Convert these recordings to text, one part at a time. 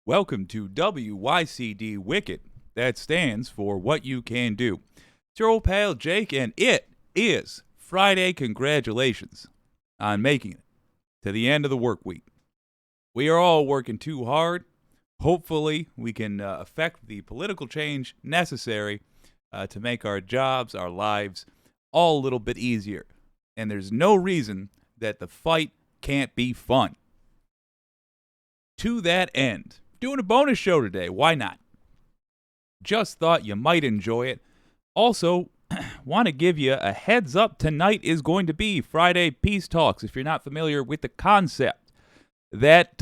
Welcome to WYCD Wicked. That stands for What You Can Do. It's your old pal Jake, and it is Friday. Congratulations on making it to the end of the work week. We are all working too hard. Hopefully, we can affect the political change necessary to make our jobs, our lives, all a little bit easier. And there's no reason that the fight can't be fun. To that end, doing a bonus show today. Why not? Just thought you might enjoy it. Also, want to give you a heads up. Tonight is going to be Friday Peace Talks. If you're not familiar with the concept, that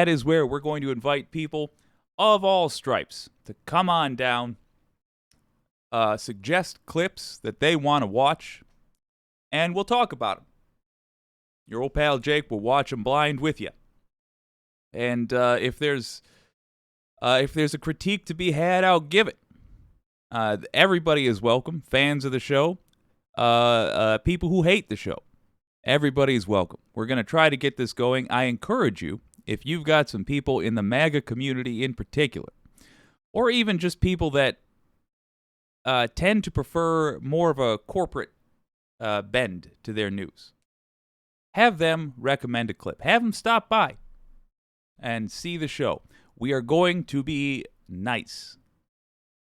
is where we're going to invite people of all stripes to come on down, suggest clips that they want to watch, and we'll talk about them. Your old pal Jake will watch them blind with you. And if there's a critique to be had, I'll give it. Everybody is welcome. Fans of the show, people who hate the show, everybody is welcome. We're going to try to get this going. I encourage you, if you've got some people in the MAGA community in particular, or even just people that tend to prefer more of a corporate bend to their news, have them recommend a clip. Have them stop by and see the show. We are going to be nice.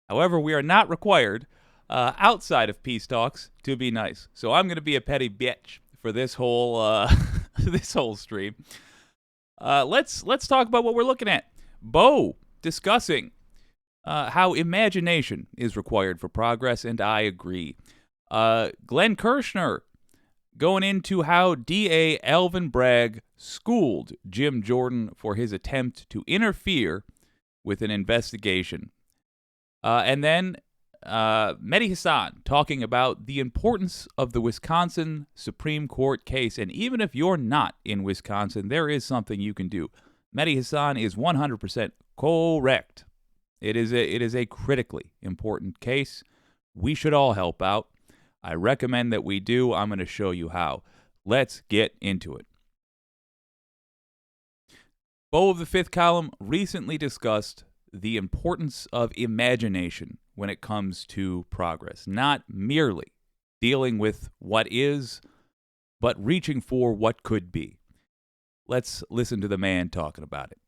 However, we are not required outside of Peace Talks to be nice. So I'm going to be a petty bitch for this whole this whole stream. Let's talk about what we're looking at. Bo discussing how imagination is required for progress, and I agree. Glenn Kirshner going into how DA Alvin Bragg schooled Jim Jordan for his attempt to interfere with an investigation. And then Mehdi Hassan talking about the importance of the Wisconsin Supreme Court case. And even if you're not in Wisconsin, there is something you can do. Mehdi Hassan is 100% correct. It is a critically important case. We should all help out. I recommend that we do. I'm going to show you how. Let's get into it. Bo of the Fifth Column recently discussed the importance of imagination when it comes to progress. Not merely dealing with what is, but reaching for what could be. Let's listen to the man talking about it.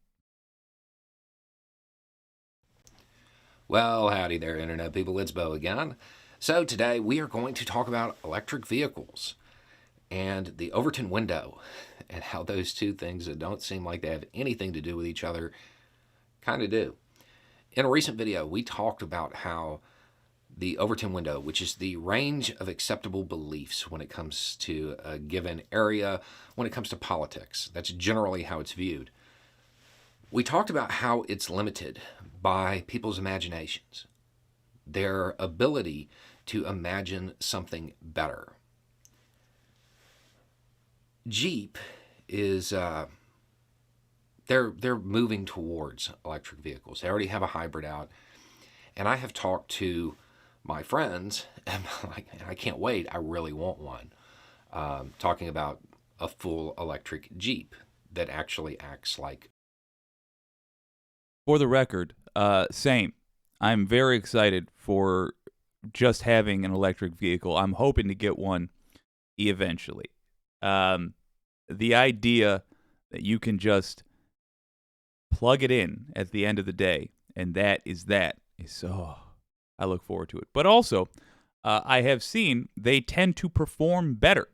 Well, howdy there, Internet people. It's Bo again. So today we are going to talk about electric vehicles and the Overton window and how those two things that don't seem like they have anything to do with each other kind of do. In a recent video, we talked about how the Overton window, which is the range of acceptable beliefs when it comes to a given area, when it comes to politics, that's generally how it's viewed. We talked about how it's limited by people's imaginations, their ability to imagine something better. Jeep is they're moving towards electric vehicles. They already have a hybrid out, and I have talked to my friends, and I can't wait. I really want one. Talking about a full electric Jeep that actually acts like. For the record, same. I'm very excited for just having an electric vehicle. I'm hoping to get one eventually. The idea that you can just plug it in at the end of the day, and that is I look forward to it. But also, I have seen they tend to perform better.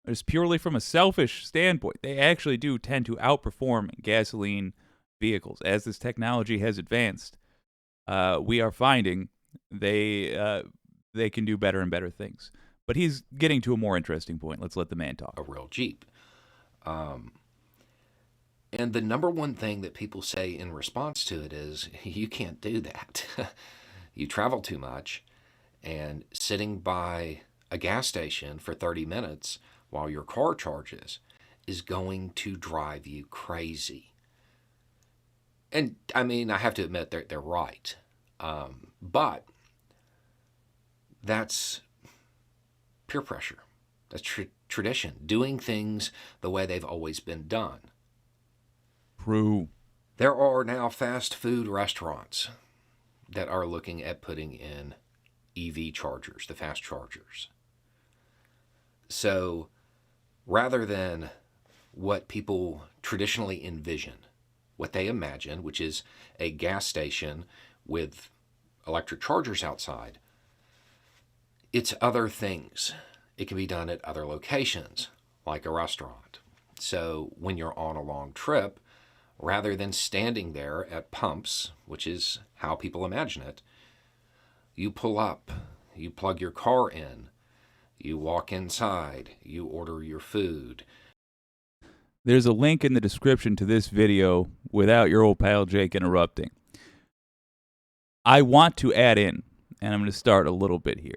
Just purely from a selfish standpoint, they actually do tend to outperform gasoline vehicles. As this technology has advanced, we are finding they can do better and better things. But he's getting to a more interesting point. Let's let the man talk. A real Jeep. And the number one thing that people say in response to it is, you can't do that. You travel too much, and sitting by a gas station for 30 minutes while your car charges is going to drive you crazy. And I mean, I have to admit they're right. But that's peer pressure. That's tradition. Doing things the way they've always been done. True. There are now fast food restaurants that are looking at putting in EV chargers, the fast chargers. So rather than what people traditionally envision, what they imagine, which is a gas station with electric chargers outside, it's other things. It can be done at other locations, like a restaurant. So when you're on a long trip, rather than standing there at pumps, which is how people imagine it, you pull up, you plug your car in, you walk inside, you order your food. There's a link in the description to this video without your old pal Jake interrupting. I want to add in, and I'm going to start a little bit here.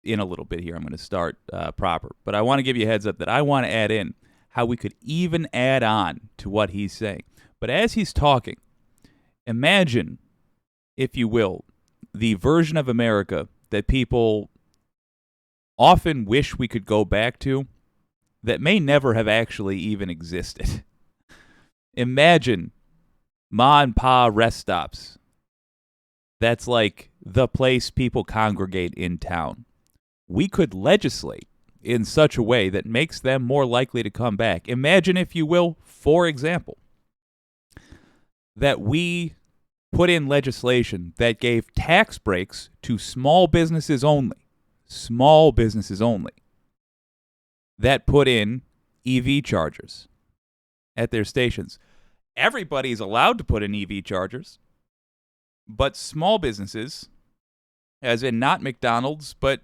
In a little bit here, I'm going to start proper. But I want to give you a heads up that I want to add in how we could even add on to what he's saying. But as he's talking, imagine, if you will, the version of America that people often wish we could go back to that may never have actually even existed. Imagine ma and pa rest stops. That's like the place people congregate in town. We could legislate in such a way that makes them more likely to come back. Imagine, if you will, for example, that we put in legislation that gave tax breaks to small businesses only, that put in EV chargers at their stations. Everybody's allowed to put in EV chargers, but small businesses, as in not McDonald's, but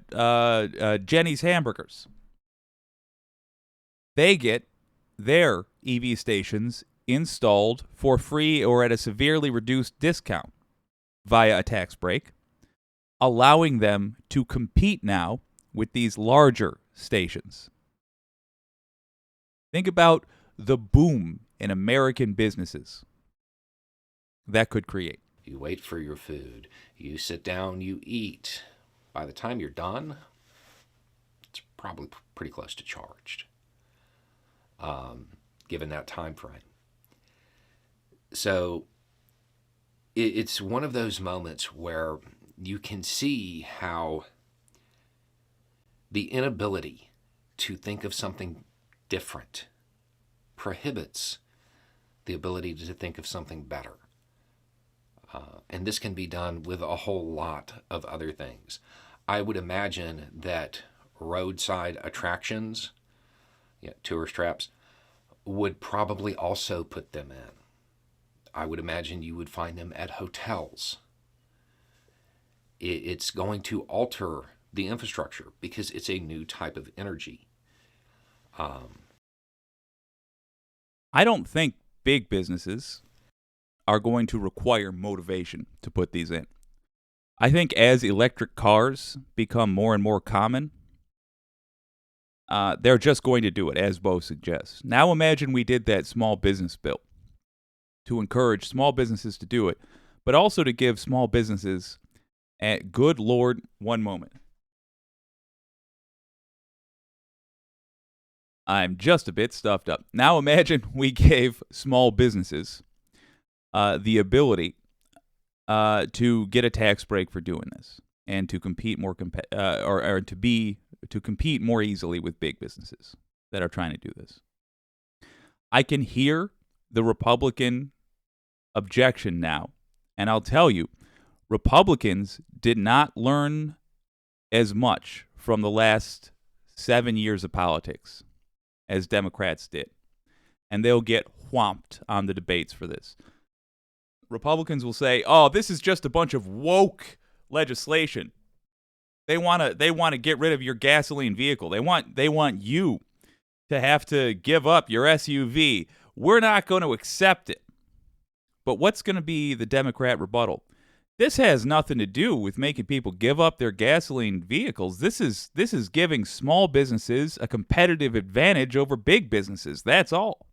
Jenny's Hamburgers, they get their EV stations installed for free or at a severely reduced discount via a tax break, allowing them to compete now with these larger stations. Think about the boom in American businesses that could create. You wait for your food, you sit down, you eat. By the time you're done, it's probably pretty close to charged, given that time frame. So it's one of those moments where you can see how the inability to think of something different prohibits the ability to think of something better. And this can be done with a whole lot of other things. I would imagine that roadside attractions, tourist traps, would probably also put them in. I would imagine you would find them at hotels. It's going to alter the infrastructure because it's a new type of energy. I don't think big businesses are going to require motivation to put these in. I think as electric cars become more and more common, they're just going to do it, as Bo suggests. Now imagine we did that small business bill to encourage small businesses to do it, but also to give small businesses, good Lord, one moment. I'm just a bit stuffed up. Now imagine we gave small businesses the ability to get a tax break for doing this and to compete more to compete more easily with big businesses that are trying to do this. I can hear the Republican objection now, and I'll tell you, Republicans did not learn as much from the last 7 years of politics as Democrats did, and they'll get whomped on the debates for this. Republicans will say, "Oh, this is just a bunch of woke legislation. They want to get rid of your gasoline vehicle. They want you to have to give up your SUV. We're not going to accept it." But what's going to be the Democrat rebuttal? This has nothing to do with making people give up their gasoline vehicles. This is giving small businesses a competitive advantage over big businesses. That's all.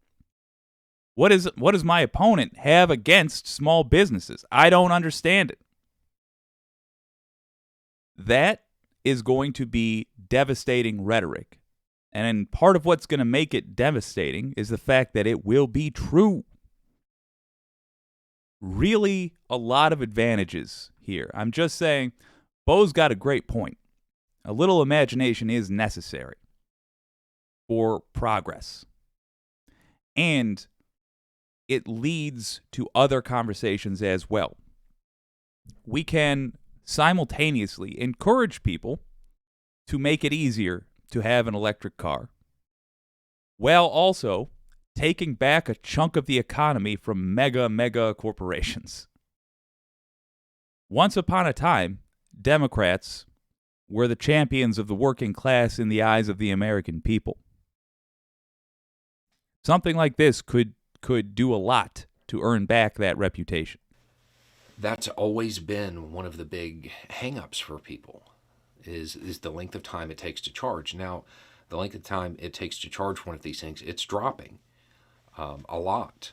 What does my opponent have against small businesses? I don't understand it. That is going to be devastating rhetoric. And part of what's going to make it devastating is the fact that it will be true. really a lot of advantages here. I'm just saying, Bo's got a great point. A little imagination is necessary for progress. And it leads to other conversations as well. We can simultaneously encourage people to make it easier to have an electric car, while also taking back a chunk of the economy from mega corporations. Once upon a time, Democrats were the champions of the working class in the eyes of the American people. Something like this could do a lot to earn back that reputation. That's always been one of the big hangups for people is the length of time it takes to charge. Now, the length of time it takes to charge one of these things, it's dropping a lot.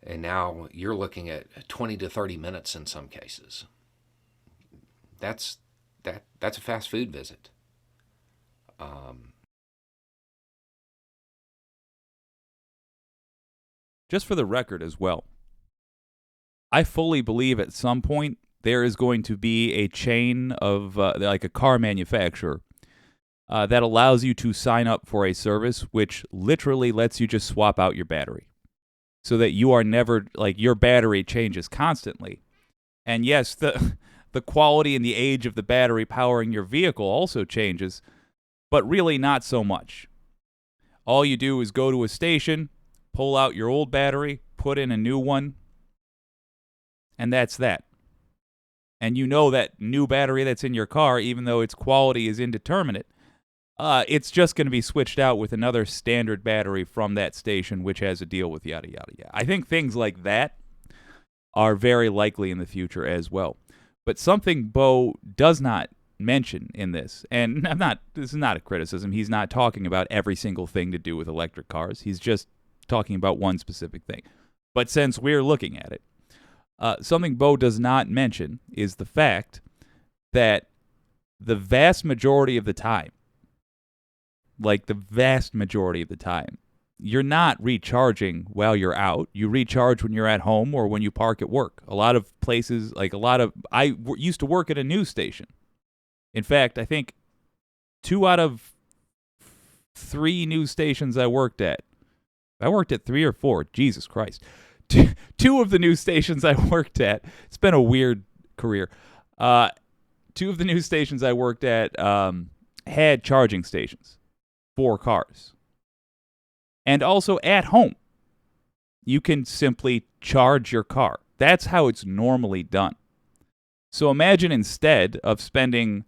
And now you're looking at 20 to 30 minutes in some cases. That's a fast food visit. Just for the record as well, I fully believe at some point there is going to be a chain of like a car manufacturer that allows you to sign up for a service which literally lets you just swap out your battery, so that you are never, like, your battery changes constantly. And yes, the quality and the age of the battery powering your vehicle also changes, but really not so much. All you do is go to a station, pull out your old battery, put in a new one, and that's that. And you know that new battery that's in your car, even though its quality is indeterminate, it's just going to be switched out with another standard battery from that station, which has a deal with yada, yada, yada. I think things like that are very likely in the future as well. But something Bo does not mention in this, and this is not a criticism, he's not talking about every single thing to do with electric cars. He's just talking about one specific thing. But since we're looking at it, something Bo does not mention is the fact that the vast majority of the time, you're not recharging while you're out. You recharge when you're at home or when you park at work. A lot of places, I used to work at a news station. In fact, I think 2 out of 3 news stations I worked at 3 or 4, Jesus Christ. 2 of the news stations I worked at, it's been a weird career. 2 of the news stations I worked at had charging stations for cars. And also at home, you can simply charge your car. That's how it's normally done. So imagine, instead of spending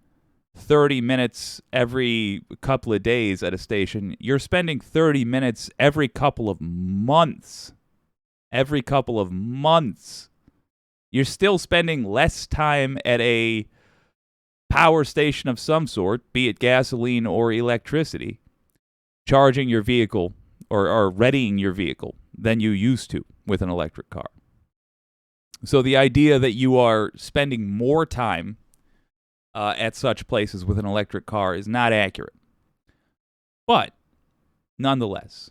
30 minutes every couple of days at a station, you're spending 30 minutes every couple of months. Every couple of months. You're still spending less time at a power station of some sort, be it gasoline or electricity, charging your vehicle or readying your vehicle than you used to with an electric car. So the idea that you are spending more time at such places with an electric car is not accurate. But nonetheless,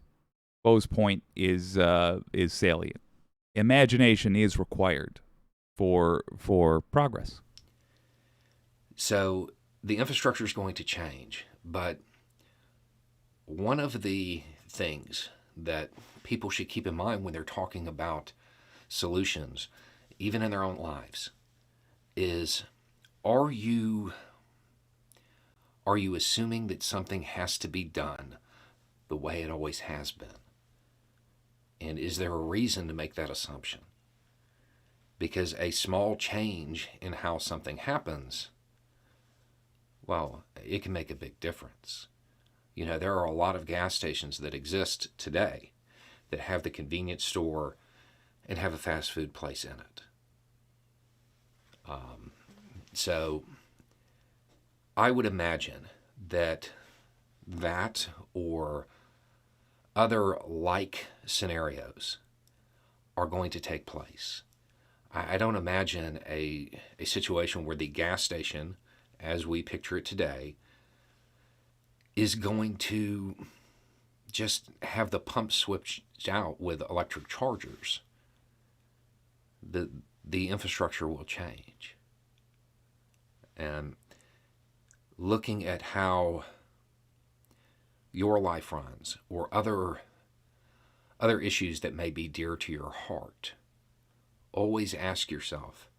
Bo's point is salient. Imagination is required for progress. So the infrastructure is going to change, but one of the things that people should keep in mind when they're talking about solutions, even in their own lives, is are you assuming that something has to be done the way it always has been? And is there a reason to make that assumption? Because a small change in how something happens, well, it can make a big difference. You know, there are a lot of gas stations that exist today that have the convenience store and have a fast food place in it. So I would imagine that or other like scenarios are going to take place. I don't imagine a situation where the gas station, as we picture it today, is going to just have the pump switched out with electric chargers. the infrastructure will change. And looking at how your life runs or other issues that may be dear to your heart, always ask yourself,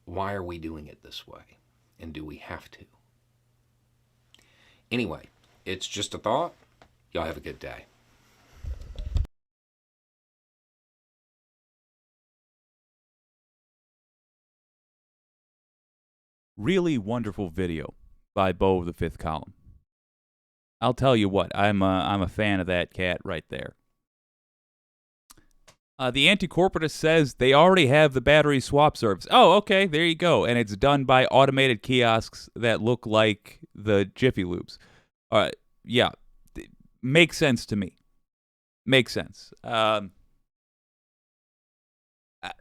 why are we doing it this way? And do we have to? Anyway, it's just a thought. Y'all have a good day. Really wonderful video by Bo of the Fifth Column. I'll tell you what, I'm a fan of that cat right there. The anti-corporatist says they already have the battery swap service. Oh, okay, there you go. And it's done by automated kiosks that look like the Jiffy Lubes. Yeah, makes sense to me. Makes sense.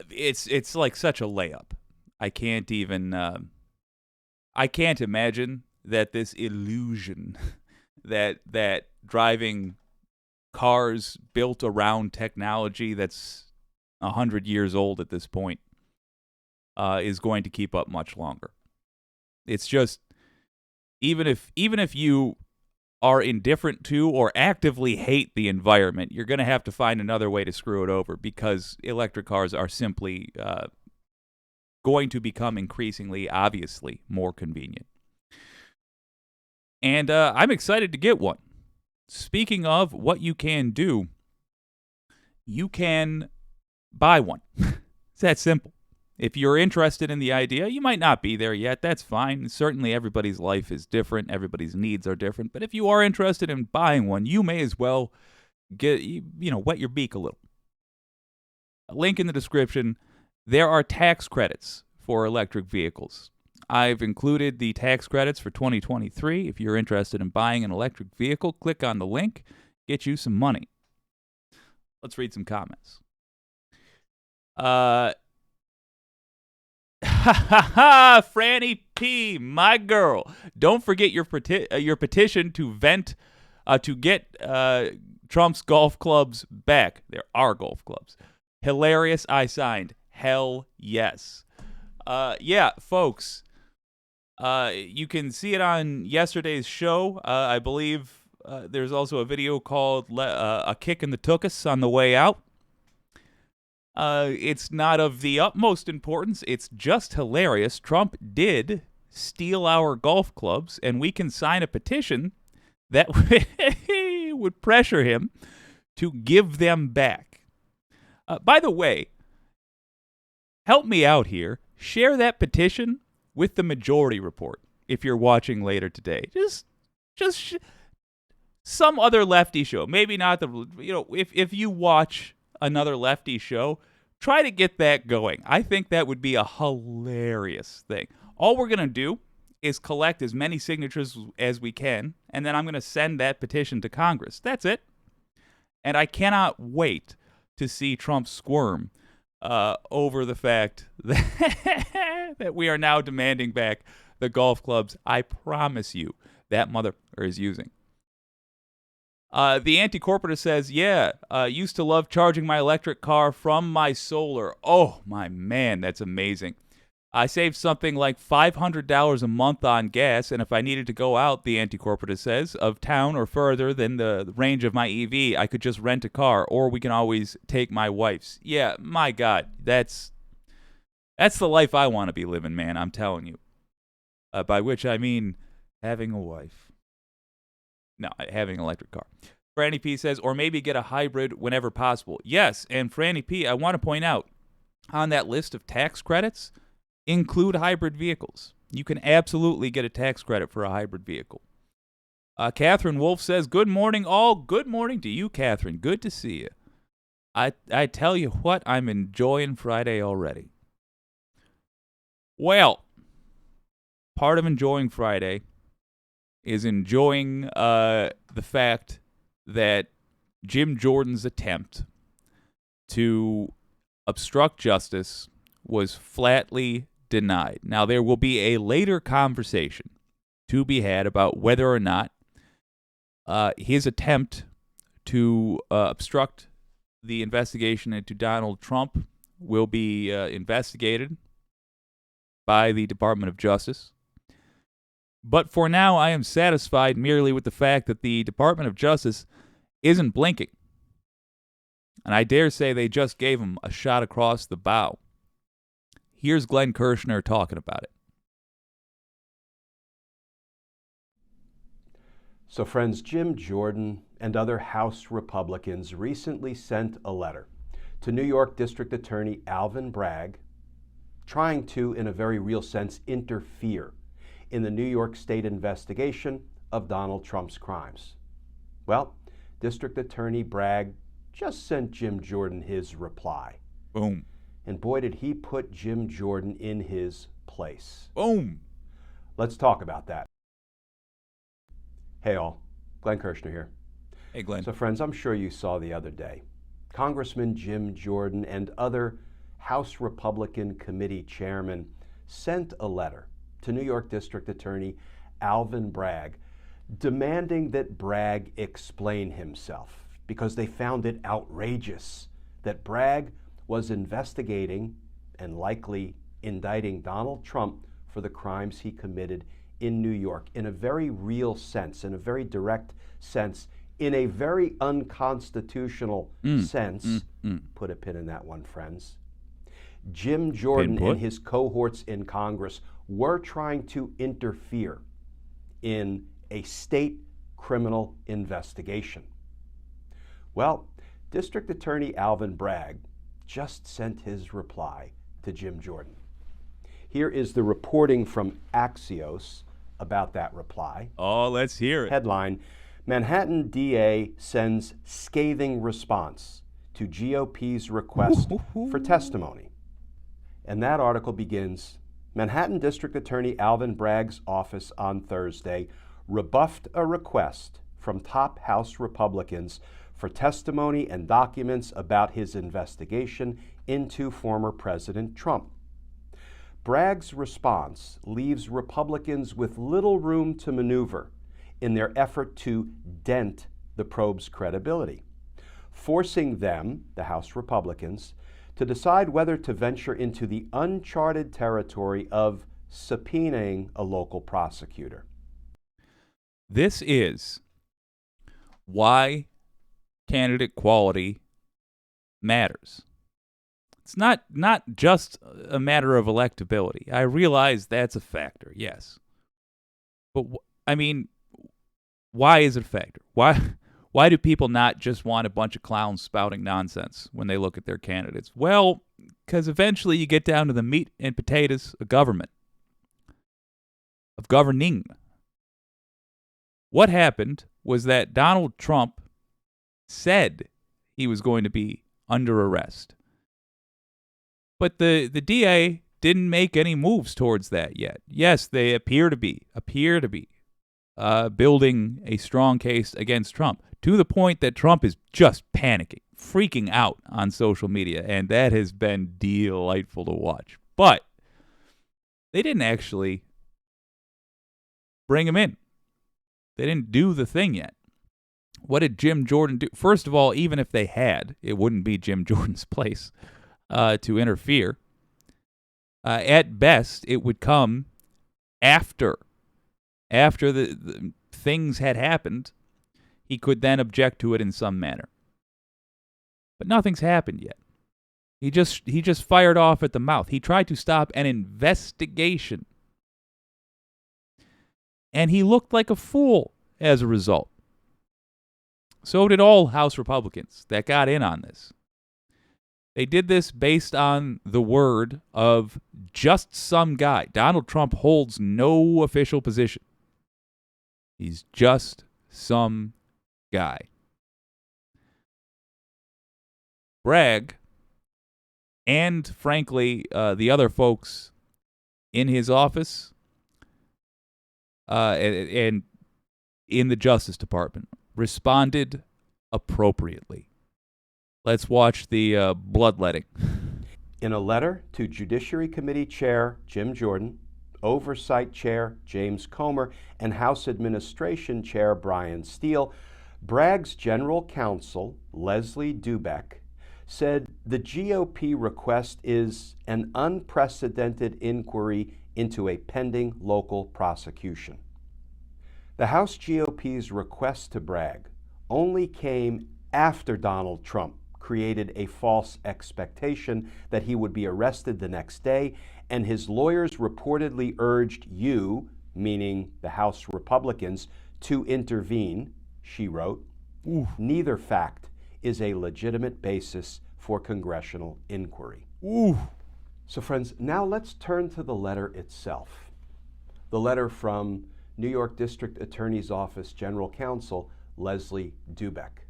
It's like such a layup. I can't imagine that this illusion that driving cars built around technology that's 100 years old at this point is going to keep up much longer. It's just even if you are indifferent to or actively hate the environment, you're going to have to find another way to screw it over, because electric cars are simply going to become increasingly, obviously, more convenient. And I'm excited to get one. Speaking of what you can do, you can buy one. It's that simple. If you're interested in the idea, you might not be there yet. That's fine. Certainly everybody's life is different. Everybody's needs are different. But if you are interested in buying one, you may as well wet your beak a little. A link in the description. There are tax credits for electric vehicles. I've included the tax credits for 2023. If you're interested in buying an electric vehicle, click on the link, get you some money. Let's read some comments. Franny P, my girl. Don't forget your petition to get Trump's golf clubs back. There are golf clubs. Hilarious. I signed. Hell yes. Yeah, folks. You can see it on yesterday's show. I believe there's also a video called A Kick in the Tookus on the way out. It's not of the utmost importance. It's just hilarious. Trump did steal our golf clubs, and we can sign a petition that would pressure him to give them back. By the way, help me out here. Share that petition with the Majority Report if you're watching later today. Just some other lefty show. Maybe not if you watch another lefty show, try to get that going. I think that would be a hilarious thing. All we're going to do is collect as many signatures as we can, and then I'm going to send that petition to Congress. That's it. And I cannot wait to see Trump squirm over the fact that we are now demanding back the golf clubs I promise you that mother is using. The anti-corporatist says, used to love charging my electric car from my solar. Oh, my man, that's amazing. I saved something like $500 a month on gas, and if I needed to go out, the anti-corporatist says, of town or further than the range of my EV, I could just rent a car, or we can always take my wife's. Yeah, my God, that's the life I want to be living, man, I'm telling you. By which I mean having a wife. No, having an electric car. Franny P says, or maybe get a hybrid whenever possible. Yes, and Franny P, I want to point out, on that list of tax credits, include hybrid vehicles. You can absolutely get a tax credit for a hybrid vehicle. Catherine Wolf says, good morning, all. Good morning to you, Catherine. Good to see you. I tell you what, I'm enjoying Friday already. Well, part of enjoying Friday is enjoying the fact that Jim Jordan's attempt to obstruct justice was flatly denied. Now, there will be a later conversation to be had about whether or not his attempt to obstruct the investigation into Donald Trump will be investigated by the Department of Justice. But for now, I am satisfied merely with the fact that the Department of Justice isn't blinking. And I dare say they just gave him a shot across the bow. Here's Glenn Kirshner talking about it. So friends, Jim Jordan and other House Republicans recently sent a letter to New York District Attorney Alvin Bragg, trying to, in a very real sense, interfere in the New York State investigation of Donald Trump's crimes. Well, District Attorney Bragg just sent Jim Jordan his reply. Boom. And boy, did he put Jim Jordan in his place. Boom. Let's talk about that. Hey all, Glenn Kirshner here. Hey, Glenn. So friends, I'm sure you saw the other day, Congressman Jim Jordan and other House Republican committee chairmen sent a letter to New York District Attorney Alvin Bragg demanding that Bragg explain himself because they found it outrageous that Bragg was investigating and likely indicting Donald Trump for the crimes he committed in New York in a very real sense, in a very direct sense, in a very unconstitutional sense. Put a pin in that one, friends. Jim Jordan and his cohorts in Congress were trying to interfere in a state criminal investigation. Well, District Attorney Alvin Bragg just sent his reply to Jim Jordan. Here is the reporting from Axios about that reply. Oh, let's hear it. Headline, Manhattan DA sends scathing response to GOP's request for testimony. And that article begins, Manhattan District Attorney Alvin Bragg's office on Thursday rebuffed a request from top House Republicans for testimony and documents about his investigation into former President Trump. Bragg's response leaves Republicans with little room to maneuver in their effort to dent the probe's credibility, forcing them, the House Republicans, to decide whether to venture into the uncharted territory of subpoenaing a local prosecutor. This is why candidate quality matters. It's not just a matter of electability. I realize that's a factor, yes. But, I mean, why is it a factor? Why do people not just want a bunch of clowns spouting nonsense when they look at their candidates? Well, because eventually you get down to the meat and potatoes of government, of governing. What happened was that Donald Trump said he was going to be under arrest. But the DA didn't make any moves towards that yet. Yes, they appear to be building a strong case against Trump, to the point that Trump is just panicking, freaking out on social media, and that has been delightful to watch. But they didn't actually bring him in. They didn't do the thing yet. What did Jim Jordan do? First of all, even if they had, it wouldn't be Jim Jordan's place to interfere. At best, it would come after the things had happened. He could then object to it in some manner. But nothing's happened yet. He just fired off at the mouth. He tried to stop an investigation. And he looked like a fool as a result. So did all House Republicans that got in on this. They did this based on the word of just some guy. Donald Trump holds no official position. He's just some guy. Bragg, and frankly, the other folks in his office and in the Justice Department responded appropriately. Let's watch the bloodletting. In a letter to Judiciary Committee Chair Jim Jordan, Oversight Chair James Comer, and House Administration Chair Brian Steele, Bragg's General Counsel Leslie Dubeck said the GOP request is an unprecedented inquiry into a pending local prosecution. The House GOP's request to Bragg only came after Donald Trump created a false expectation that he would be arrested the next day, and his lawyers reportedly urged you, meaning the House Republicans, to intervene, she wrote. Ooh. Neither fact is a legitimate basis for congressional inquiry. Ooh. So friends, now let's turn to the letter itself. The letter from New York District Attorney's Office General Counsel Leslie Dubeck.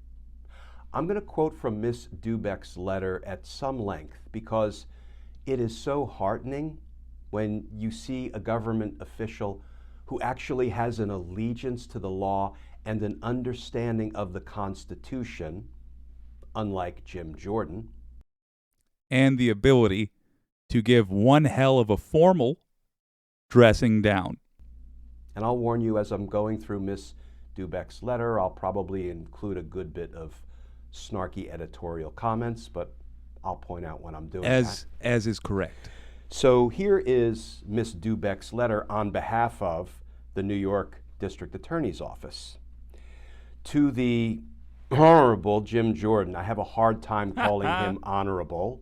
I'm going to quote from Miss Dubeck's letter at some length because it is so heartening when you see a government official who actually has an allegiance to the law and an understanding of the Constitution, unlike Jim Jordan. And the ability to give one hell of a formal dressing down. And I'll warn you, as I'm going through Miss Dubeck's letter, I'll probably include a good bit of snarky editorial comments, but I'll point out when I'm doing that. As is correct. So here is Miss Dubeck's letter on behalf of the New York District Attorney's Office. To the Honorable Jim Jordan, I have a hard time calling him honorable,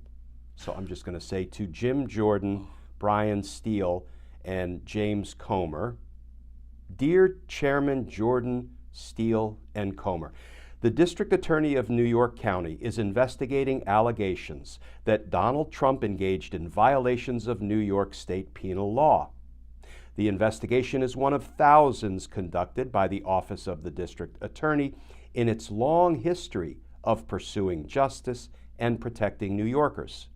so I'm just going to say to Jim Jordan, Brian Steele, and James Comer. Dear Chairman Jordan, Steele, and Comer, the District Attorney of New York County is investigating allegations that Donald Trump engaged in violations of New York State penal law. The investigation is one of thousands conducted by the Office of the District Attorney in its long history of pursuing justice and protecting New Yorkers.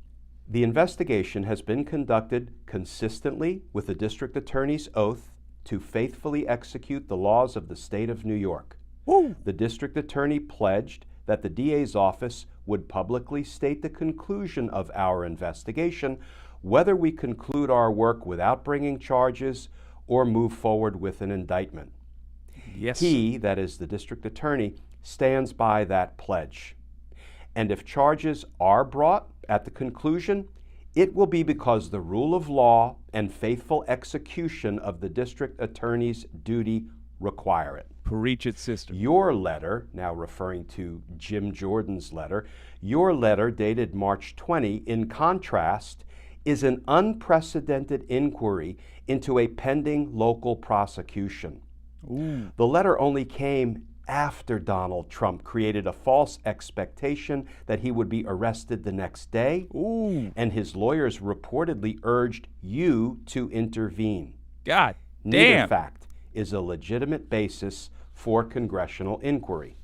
The investigation has been conducted consistently with the District Attorney's oath to faithfully execute the laws of the state of New York. Woo. The District Attorney pledged that the DA's office would publicly state the conclusion of our investigation, whether we conclude our work without bringing charges or move forward with an indictment. Yes. He, that is the District Attorney, stands by that pledge. And if charges are brought at the conclusion, it will be because the rule of law and faithful execution of the District Attorney's duty require it. Preach it, sister. Your letter, now referring to Jim Jordan's letter, your letter dated March 20, in contrast, is an unprecedented inquiry into a pending local prosecution. Ooh. The letter only came after Donald Trump created a false expectation that he would be arrested the next day, Ooh. and his lawyers reportedly urged you to intervene. God Neither damn. fact is a legitimate basis for congressional inquiry.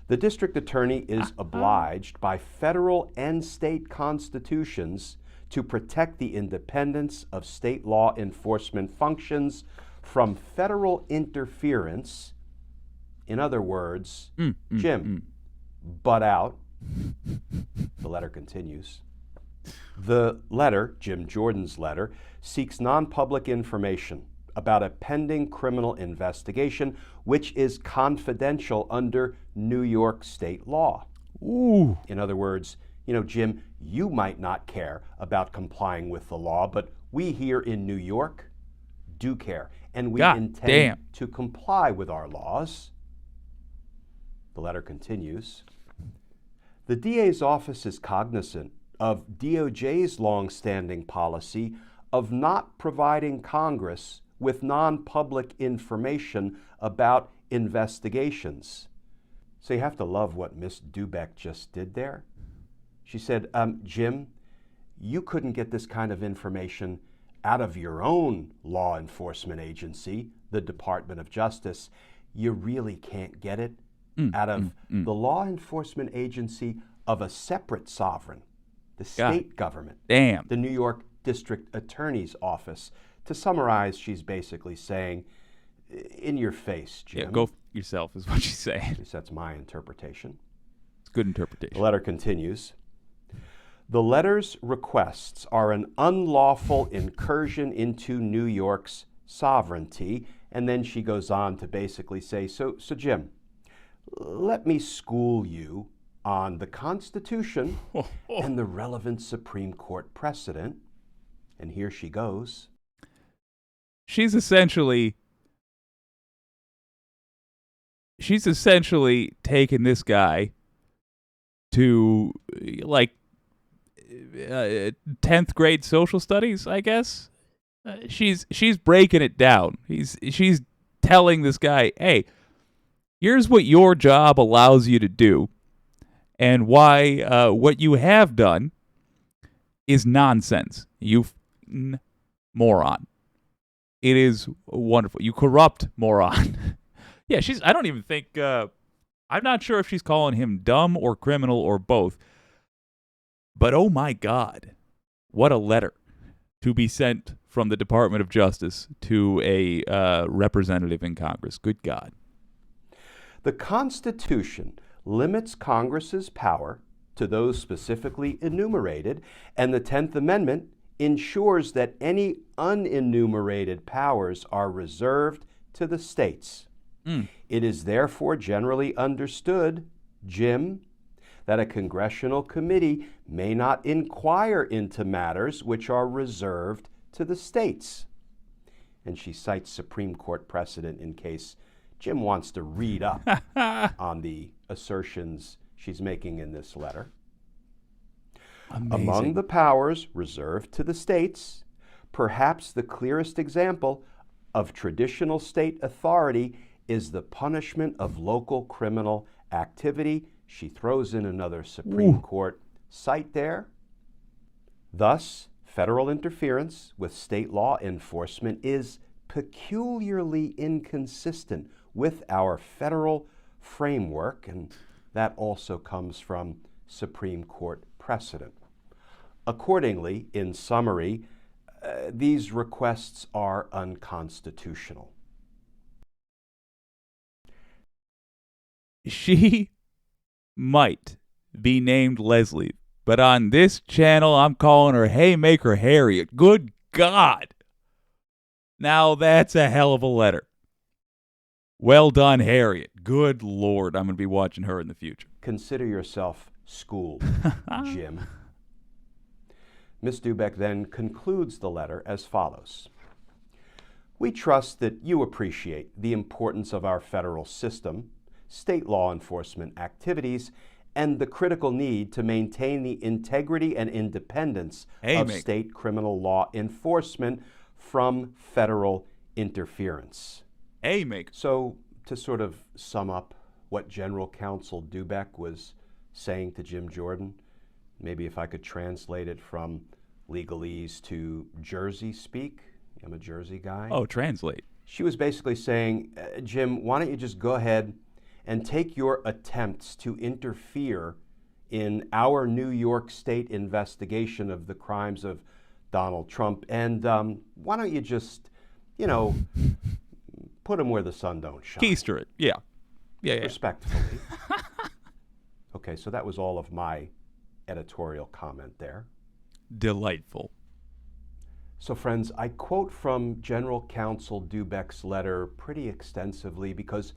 The District Attorney is obliged by federal and state constitutions to protect the independence of state law enforcement functions from federal interference. In other words, Jim, butt out. The letter continues. The letter, Jim Jordan's letter, seeks non-public information about a pending criminal investigation which is confidential under New York state law. Ooh. In other words, Jim, you might not care about complying with the law, but we here in New York do care, and we God intend damn. to comply with our laws. The letter continues. The DA's office is cognizant of DOJ's longstanding policy of not providing Congress with non-public information about investigations. So you have to love what Miss Dubeck just did there. She said, Jim, you couldn't get this kind of information out of your own law enforcement agency, the Department of Justice. You really can't get it out of the law enforcement agency of a separate sovereign, the state government, Damn. the New York District Attorney's Office. To summarize, she's basically saying, in your face, Jim. Yeah, go f yourself is what she's saying. At least that's my interpretation. It's good interpretation. The letter continues. The letter's requests are an unlawful incursion into New York's sovereignty. And then she goes on to basically say, so Jim, let me school you on the Constitution and the relevant Supreme Court precedent. And here she goes. She's essentially taken this guy to like 10th grade social studies, I guess. She's breaking it down. She's telling this guy, "Hey, here's what your job allows you to do, and why what you have done is nonsense. You moron. It is wonderful. You corrupt moron." Yeah, I don't even think. I'm not sure if she's calling him dumb or criminal or both. But oh my God, what a letter to be sent from the Department of Justice to a representative in Congress. Good God. The Constitution limits Congress's power to those specifically enumerated, and the 10th Amendment ensures that any unenumerated powers are reserved to the states. It is therefore generally understood, Jim, that a congressional committee may not inquire into matters which are reserved to the states. And she cites Supreme Court precedent in case Jim wants to read up on the assertions she's making in this letter. Amazing. Among the powers reserved to the states, perhaps the clearest example of traditional state authority is the punishment of local criminal activity. She throws in another Supreme Court cite there. Thus, federal interference with state law enforcement is peculiarly inconsistent with our federal framework, and that also comes from Supreme Court precedent. Accordingly, in summary, these requests are unconstitutional. She might be named Leslie, but on this channel, I'm calling her Haymaker Harriet. Good God. Now that's a hell of a letter. Well done, Harriet. Good Lord, I'm going to be watching her in the future. Consider yourself schooled, Jim. Ms. Dubeck then concludes the letter as follows. We trust that you appreciate the importance of our federal system, state law enforcement activities, and the critical need to maintain the integrity and independence of state criminal law enforcement from federal interference. So, to sort of sum up what General Counsel Dubeck was saying to Jim Jordan, maybe if I could translate it from legalese to Jersey speak. I'm a Jersey guy. Oh, translate. She was basically saying, Jim, why don't you just go ahead and take your attempts to interfere in our New York State investigation of the crimes of Donald Trump, and why don't you just, put him where the sun don't shine. Keister it. Yeah. Respectfully. Okay, so that was all of my editorial comment there. Delightful. So friends, I quote from General Counsel Dubeck's letter pretty extensively because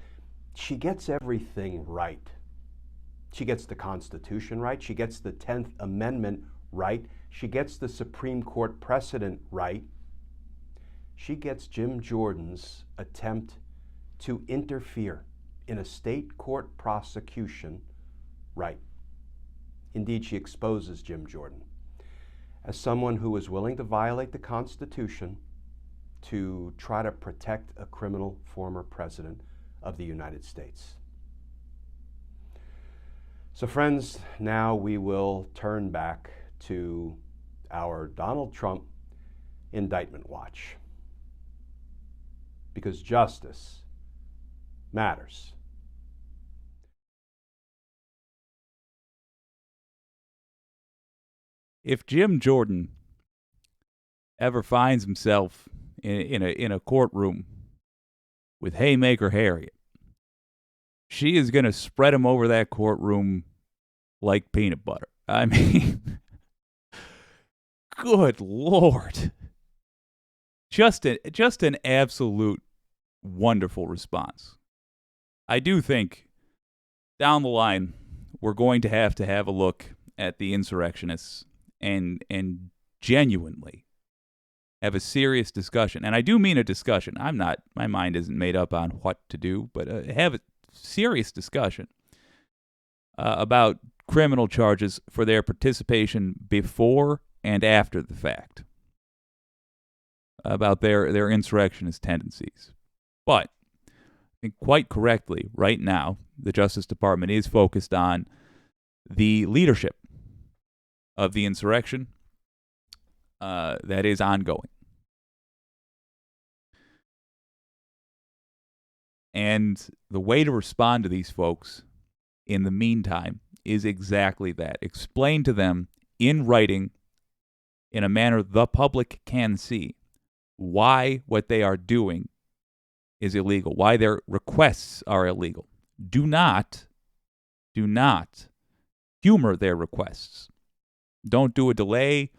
she gets everything right. She gets the Constitution right. She gets the 10th Amendment right. She gets the Supreme Court precedent right. She gets Jim Jordan's attempt to interfere in a state court prosecution right. Indeed, she exposes Jim Jordan as someone who is willing to violate the Constitution to try to protect a criminal former president of the United States. So friends, now we will turn back to our Donald Trump indictment watch. Because justice matters. If Jim Jordan ever finds himself in a courtroom with Haymaker Harriet, she is going to spread him over that courtroom like peanut butter. I mean, good Lord. Just an absolute wonderful response. I do think down the line we're going to have a look at the insurrectionists and genuinely have a serious discussion. And I do mean a discussion. My mind isn't made up on what to do, but have a serious discussion about criminal charges for their participation before and after the fact, about their insurrectionist tendencies. But I think quite correctly, right now, the Justice Department is focused on the leadership of the insurrection that is ongoing. And the way to respond to these folks in the meantime is exactly that. Explain to them in writing, in a manner the public can see, why what they are doing is illegal, why their requests are illegal. Do not humor their requests. Don't do a delay.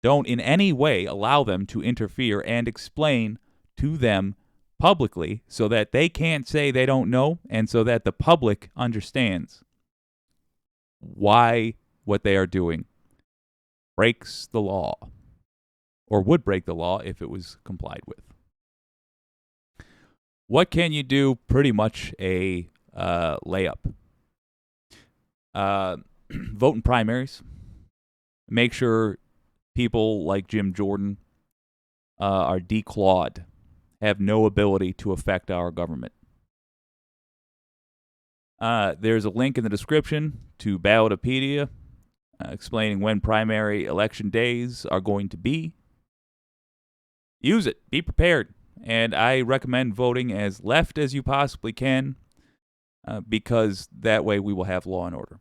Don't in any way allow them to interfere, and explain to them publicly so that they can't say they don't know, and so that the public understands why what they are doing breaks the law, or would break the law if it was complied with. What can you do? Pretty much a layup. Vote in primaries. Make sure people like Jim Jordan are declawed, have no ability to affect our government. There's a link in the description to Ballotopedia explaining when primary election days are going to be. Use it. Be prepared. And I recommend voting as left as you possibly can, because that way we will have law and order.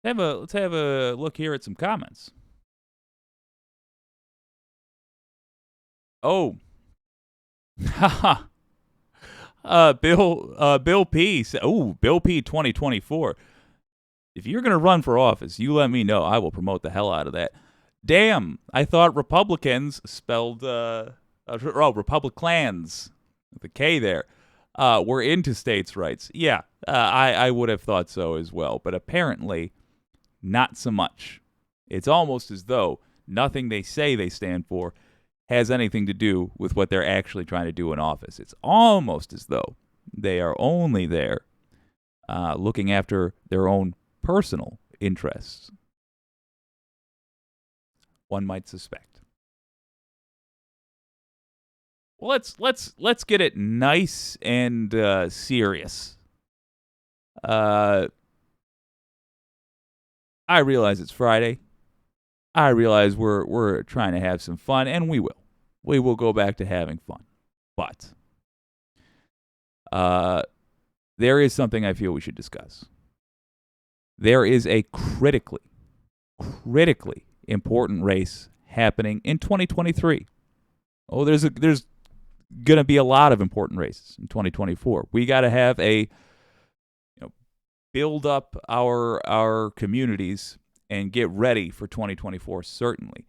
Let's have a look here at some comments. Oh, haha. Bill P. Bill P. 2024. If you're gonna run for office, you let me know. I will promote the hell out of that. Damn, I thought Republicans spelled Republicans with a K there. Were into states' rights. Yeah, I would have thought so as well, but apparently not so much. It's almost as though nothing they say they stand for has anything to do with what they're actually trying to do in office. It's almost as though they are only there looking after their own personal interests. One might suspect. Well, let's get it nice and serious. I realize it's Friday. I realize we're trying to have some fun, and we will. We will go back to having fun. But there is something I feel we should discuss. There is a critically important race happening in 2023. Oh, there's going to be a lot of important races in 2024. We got to have build up our communities and get ready for 2024, certainly.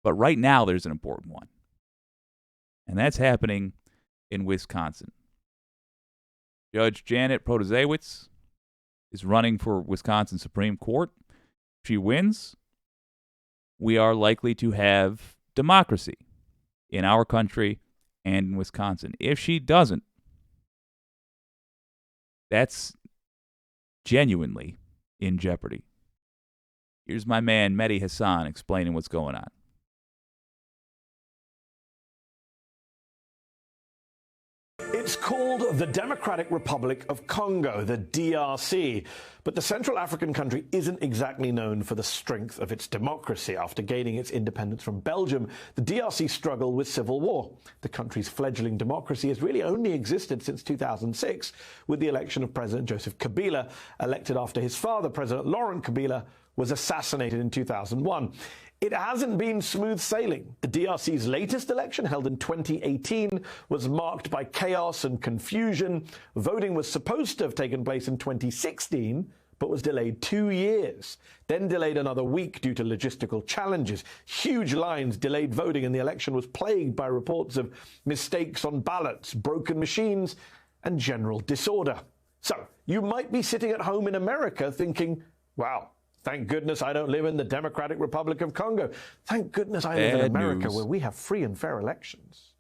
But right now, there's an important one. And that's happening in Wisconsin. Judge Janet Protasiewicz is running for Wisconsin Supreme Court. If she wins, we are likely to have democracy in our country and in Wisconsin. If she doesn't, that's genuinely in jeopardy. Here's my man, Mehdi Hassan, explaining what's going on. It's called the Democratic Republic of Congo, the DRC, but the Central African country isn't exactly known for the strength of its democracy. After gaining its independence from Belgium, the DRC struggled with civil war. The country's fledgling democracy has really only existed since 2006, with the election of President Joseph Kabila, elected after his father, President Laurent Kabila, was assassinated in 2001. It hasn't been smooth sailing. The DRC's latest election, held in 2018, was marked by chaos and confusion. Voting was supposed to have taken place in 2016, but was delayed 2 years, then delayed another week due to logistical challenges. Huge lines delayed voting, and the election was plagued by reports of mistakes on ballots, broken machines, and general disorder. So you might be sitting at home in America thinking, wow, thank goodness I don't live in the Democratic Republic of Congo. Thank goodness I live in Bad America news. where we have free and fair elections.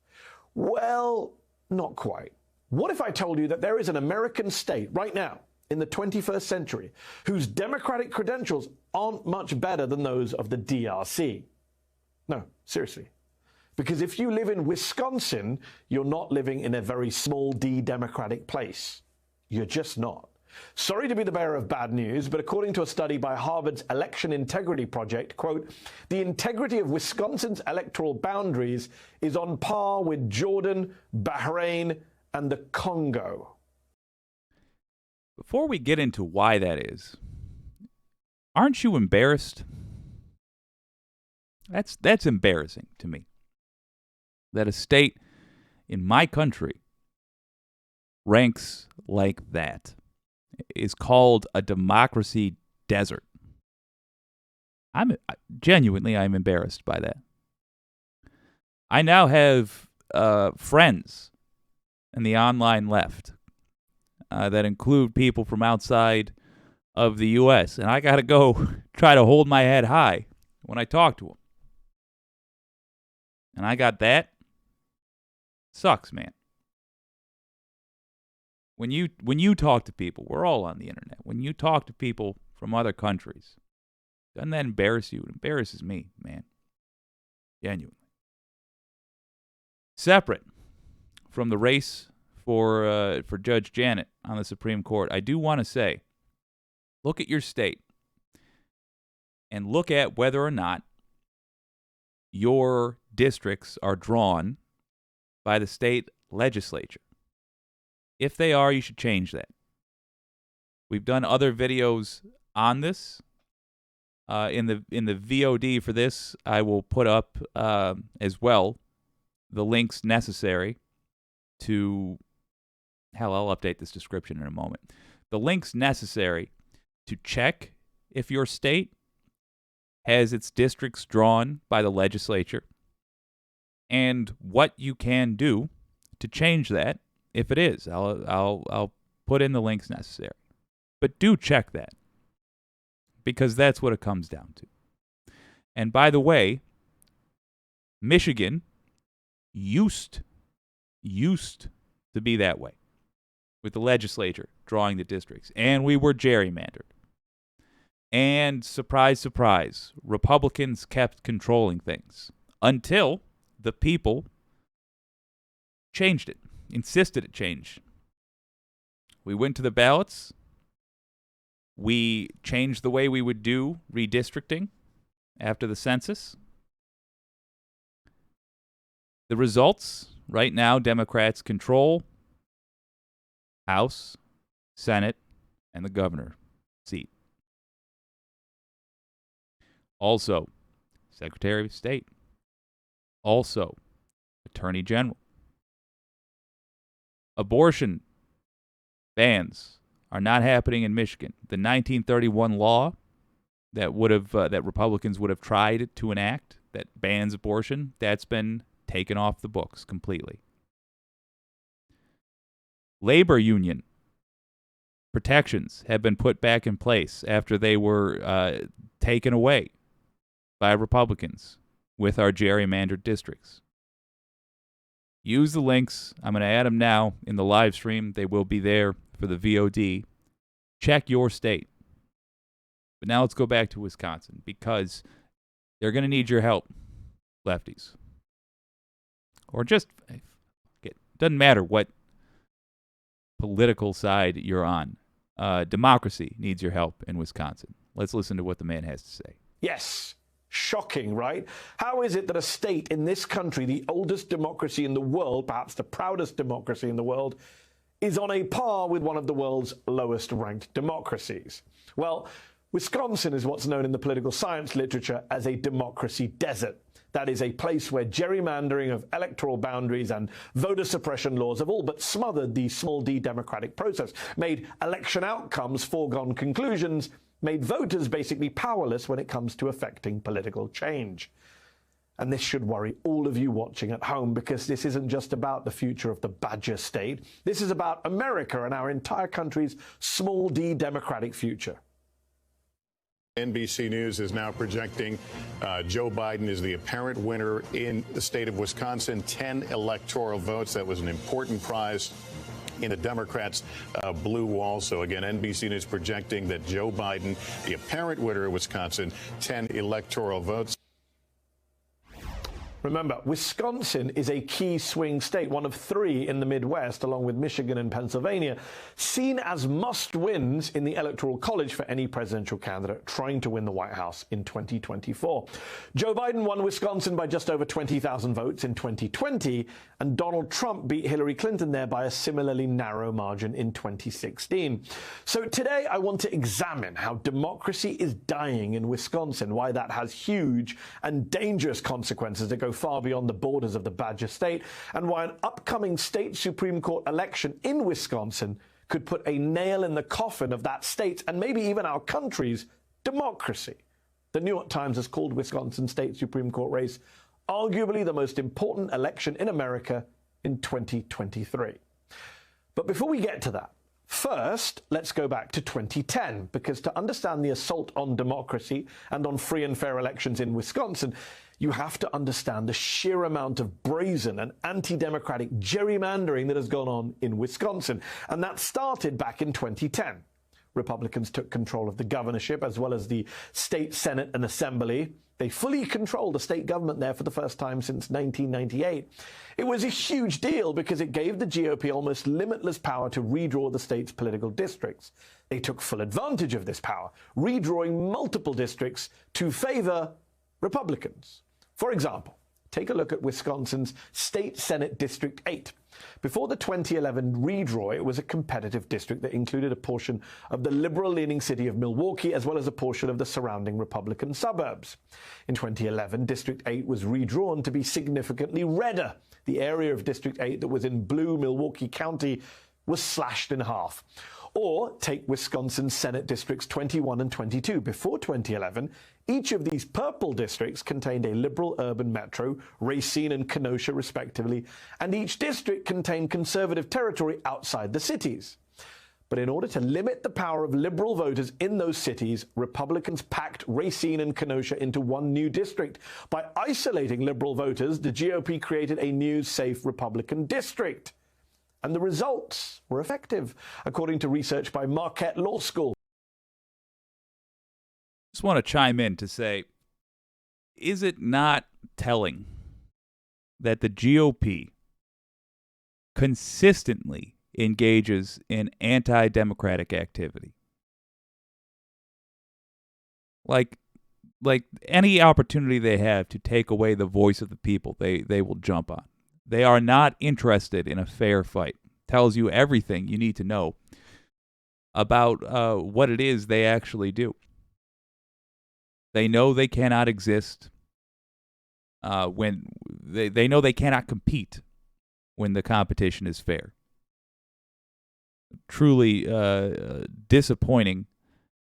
Well, not quite. What if I told you that there is an American state right now in the 21st century whose democratic credentials aren't much better than those of the DRC? No, seriously. Because if you live in Wisconsin, you're not living in a very small d democratic place. You're just not. Sorry to be the bearer of bad news, but according to a study by Harvard's Election Integrity Project, quote, the integrity of Wisconsin's electoral boundaries is on par with Jordan, Bahrain, and the Congo. Before we get into why that is, aren't you embarrassed? That's embarrassing to me. That a state in my country ranks like that, is called a democracy desert. I'm embarrassed by that. I now have friends in the online left that include people from outside of the U.S., and I got to go try to hold my head high when I talk to them. And I got that. Sucks, man. When you talk to people, we're all on the internet. When you talk to people from other countries, doesn't that embarrass you? It embarrasses me, man. Genuinely. Separate from the race for Judge Janet on the Supreme Court, I do want to say, look at your state and look at whether or not your districts are drawn by the state legislature. If they are, you should change that. We've done other videos on this. In the VOD for this, I will put up as well the links necessary to... Hell, I'll update this description in a moment. The links necessary to check if your state has its districts drawn by the legislature and what you can do to change that. If it is, I'll put in the links necessary. But do check that, because that's what it comes down to. And by the way, Michigan used to be that way, with the legislature drawing the districts, and we were gerrymandered. And surprise, surprise, Republicans kept controlling things until the people changed it. Insisted it change. We went to the ballots. We changed the way we would do redistricting after the census. The results, right now, Democrats control House, Senate, and the governor seat. Also, Secretary of State. Also, Attorney General. Abortion bans are not happening in Michigan. The 1931 law that Republicans would have tried to enact that bans abortion, that's been taken off the books completely. Labor union protections have been put back in place after they were taken away by Republicans with our gerrymandered districts. Use the links. I'm going to add them now in the live stream. They will be there for the VOD. Check your state. But now let's go back to Wisconsin, because they're going to need your help, lefties. Or just, it doesn't matter what political side you're on. Democracy needs your help in Wisconsin. Let's listen to what the man has to say. Yes. Shocking, right? How is it that a state in this country, the oldest democracy in the world, perhaps the proudest democracy in the world, is on a par with one of the world's lowest ranked democracies? Well, Wisconsin is what's known in the political science literature as a democracy desert. That is a place where gerrymandering of electoral boundaries and voter suppression laws have all but smothered the small d democratic process, made election outcomes foregone conclusions, made voters basically powerless when it comes to affecting political change. And this should worry all of you watching at home, because this isn't just about the future of the Badger State. This is about America and our entire country's small d democratic future. NBC News is now projecting Joe Biden is the apparent winner in the state of Wisconsin, 10 electoral votes. That was an important prize in the Democrats' blue wall. So again, NBC News projecting that Joe Biden, the apparent winner of Wisconsin, 10 electoral votes. Remember, Wisconsin is a key swing state, one of 3 in the Midwest, along with Michigan and Pennsylvania, seen as must-wins in the Electoral College for any presidential candidate trying to win the White House in 2024. Joe Biden won Wisconsin by just over 20,000 votes in 2020, and Donald Trump beat Hillary Clinton there by a similarly narrow margin in 2016. So today I want to examine how democracy is dying in Wisconsin, why that has huge and dangerous consequences that go far beyond the borders of the Badger State, and why an upcoming state Supreme Court election in Wisconsin could put a nail in the coffin of that state and maybe even our country's democracy. The New York Times has called Wisconsin state Supreme Court race arguably the most important election in America in 2023. But before we get to that, first, let's go back to 2010, because to understand the assault on democracy and on free and fair elections in Wisconsin, you have to understand the sheer amount of brazen and anti-democratic gerrymandering that has gone on in Wisconsin. And that started back in 2010. Republicans took control of the governorship as well as the state Senate and Assembly. They fully controlled the state government there for the first time since 1998. It was a huge deal because it gave the GOP almost limitless power to redraw the state's political districts. They took full advantage of this power, redrawing multiple districts to favor Republicans. For example, take a look at Wisconsin's State Senate District 8. Before the 2011 redraw, it was a competitive district that included a portion of the liberal-leaning city of Milwaukee as well as a portion of the surrounding Republican suburbs. In 2011, District 8 was redrawn to be significantly redder. The area of District 8 that was in blue Milwaukee County was slashed in half. Or take Wisconsin's Senate Districts 21 and 22. Before 2011, each of these purple districts contained a liberal urban metro, Racine and Kenosha respectively, and each district contained conservative territory outside the cities. But in order to limit the power of liberal voters in those cities, Republicans packed Racine and Kenosha into one new district. By isolating liberal voters, the GOP created a new, safe Republican district. And the results were effective, according to research by Marquette Law School. Just want to chime in to say, is it not telling that the GOP consistently engages in anti-democratic activity? Like any opportunity they have to take away the voice of the people, they will jump on. They are not interested in a fair fight. Tells you everything you need to know about what it is they actually do. They know they cannot exist when they know they cannot compete when the competition is fair. Truly disappointing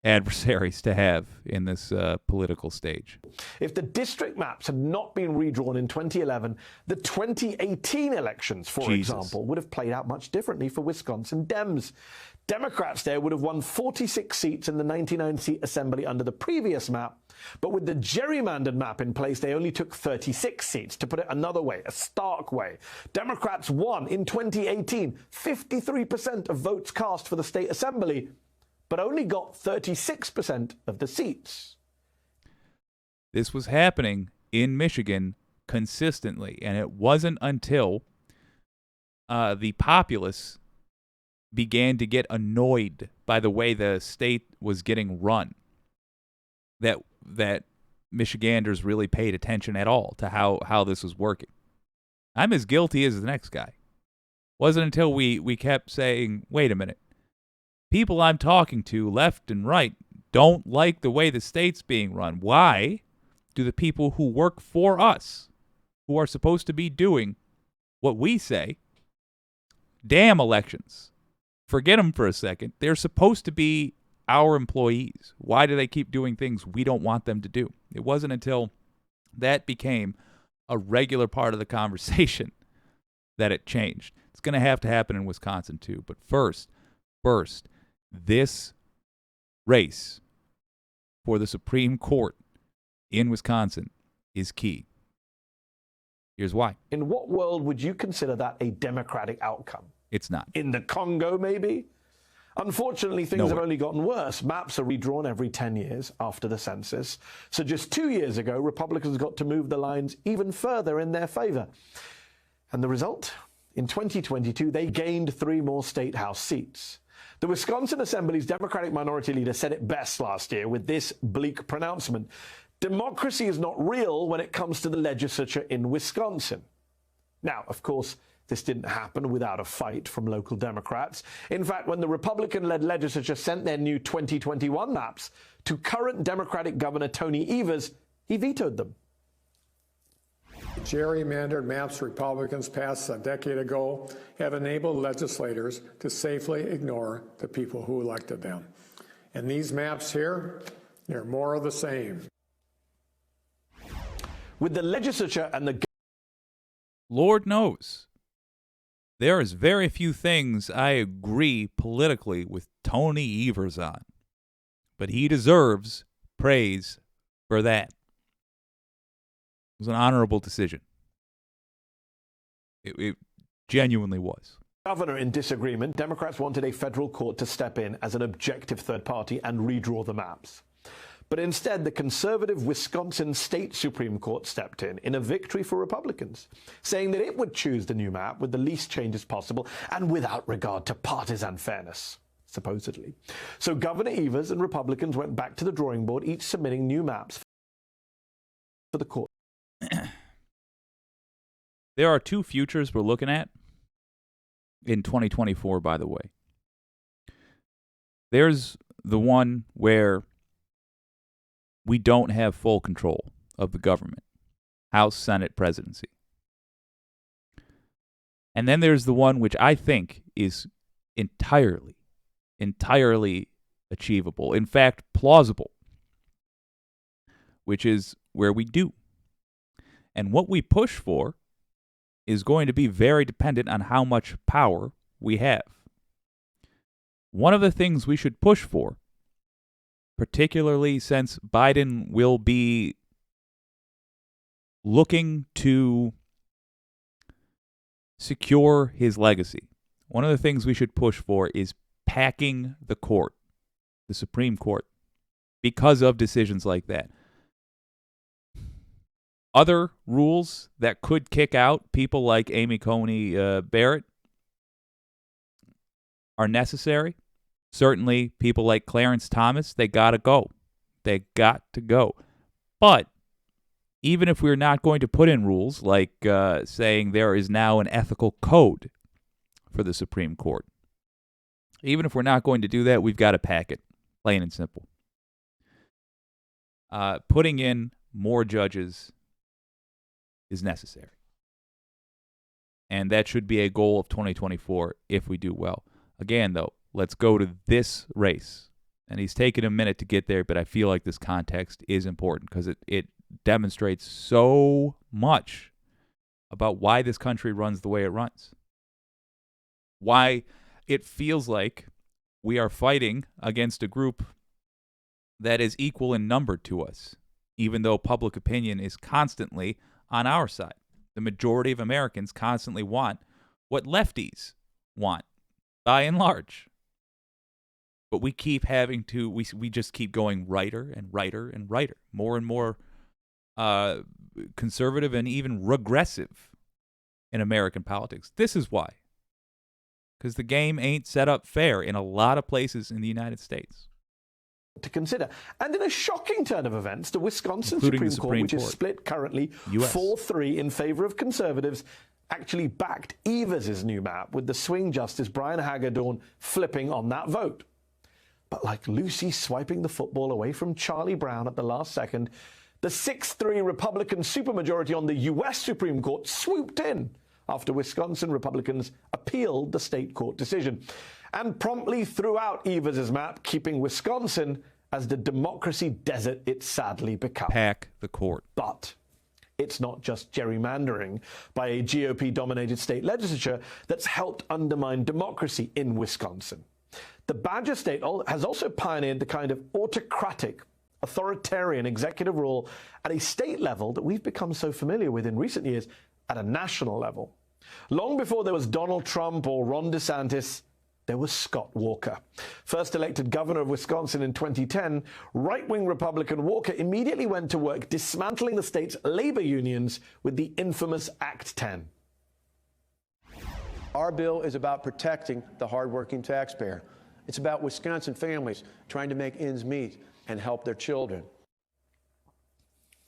adversaries to have in this political stage. If the district maps had not been redrawn in 2011, the 2018 elections, for example, would have played out much differently for Wisconsin Dems. Democrats there would have won 46 seats in the 99-seat assembly under the previous map, but with the gerrymandered map in place, they only took 36 seats. To put it another way, a stark way, Democrats won in 2018 53% of votes cast for the state assembly, but only got 36% of the seats. This was happening in Michigan consistently, and it wasn't until the populace began to get annoyed by the way the state was getting run that Michiganders really paid attention at all to how this was working. I'm as guilty as the next guy. Wasn't until we kept saying, wait a minute, people I'm talking to, left and right, don't like the way the state's being run. Why do the people who work for us, who are supposed to be doing what we say, damn elections, forget them for a second. They're supposed to be our employees. Why do they keep doing things we don't want them to do? It wasn't until that became a regular part of the conversation that it changed. It's going to happen in Wisconsin too. But first, this race for the Supreme Court in Wisconsin is key. Here's why. In what world would you consider that a democratic outcome? It's not. In the Congo, maybe? Unfortunately, things have only gotten worse. Maps are redrawn every 10 years after the census. So just 2 years ago, Republicans got to move the lines even further in their favor. And the result? In 2022, they gained 3 more state house seats. The Wisconsin Assembly's Democratic minority leader said it best last year with this bleak pronouncement. Democracy is not real when it comes to the legislature in Wisconsin. Now, of course, this didn't happen without a fight from local Democrats. In fact, when the Republican-led legislature sent their new 2021 maps to current Democratic Governor Tony Evers, he vetoed them. Gerrymandered maps Republicans passed a decade ago have enabled legislators to safely ignore the people who elected them. And these maps here, they're more of the same. With the legislature and the Lord knows, there is very few things I agree politically with Tony Evers on, but he deserves praise for that. It was an honorable decision. It genuinely was. governor in disagreement, Democrats wanted a federal court to step in as an objective third party and redraw the maps. But instead, the conservative Wisconsin State Supreme Court stepped in a victory for Republicans, saying that it would choose the new map with the least changes possible and without regard to partisan fairness, supposedly. So Governor Evers and Republicans went back to the drawing board, each submitting new maps for the court. There are two futures we're looking at in 2024, by the way. There's the one where we don't have full control of the government, House, Senate, presidency. And then there's the one which I think is entirely achievable, in fact, plausible, which is where we do. And what we push for is going to be very dependent on how much power we have. One of the things we should push for, particularly since Biden will be looking to secure his legacy, one of the things we should push for is packing the court, the Supreme Court, because of decisions like that. Other rules that could kick out people like Amy Coney Barrett are necessary. Certainly, people like Clarence Thomas, they got to go. They got to go. But even if we're not going to put in rules like saying there is now an ethical code for the Supreme Court, even if we're not going to do that, we've got to pack it, plain and simple. Putting in more judges is necessary. And that should be a goal of 2024 if we do well. Again, though, let's go to this race. And he's taken a minute to get there, but I feel like this context is important because it demonstrates so much about why this country runs the way it runs. Why it feels like we are fighting against a group that is equal in number to us, even though public opinion is constantly on our side. The majority of Americans constantly want what lefties want, by and large. But we keep having to, we just keep going righter and righter and righter, more and more conservative and even regressive in American politics. This is why. Because the game ain't set up fair in a lot of places in the United States. To consider. And in a shocking turn of events, the Wisconsin Supreme Court, which is split currently 4-3 in favor of conservatives, actually backed Evers' new map, with the swing justice Brian Hagedorn flipping on that vote. But like Lucy swiping the football away from Charlie Brown at the last second, the 6-3 Republican supermajority on the U.S. Supreme Court swooped in after Wisconsin Republicans appealed the state court decision and promptly threw out Evers' map, keeping Wisconsin as the democracy desert it sadly became. Pack the court. But It's not just gerrymandering by a GOP-dominated state legislature that's helped undermine democracy in Wisconsin. The Badger State has also pioneered the kind of autocratic, authoritarian executive rule at a state level that we've become so familiar with in recent years at a national level. Long before there was Donald Trump or Ron DeSantis, there was Scott Walker. First elected governor of Wisconsin in 2010, right-wing Republican Walker immediately went to work dismantling the state's labor unions with the infamous Act 10. Our bill is about protecting the hardworking taxpayer. It's about Wisconsin families trying to make ends meet and help their children.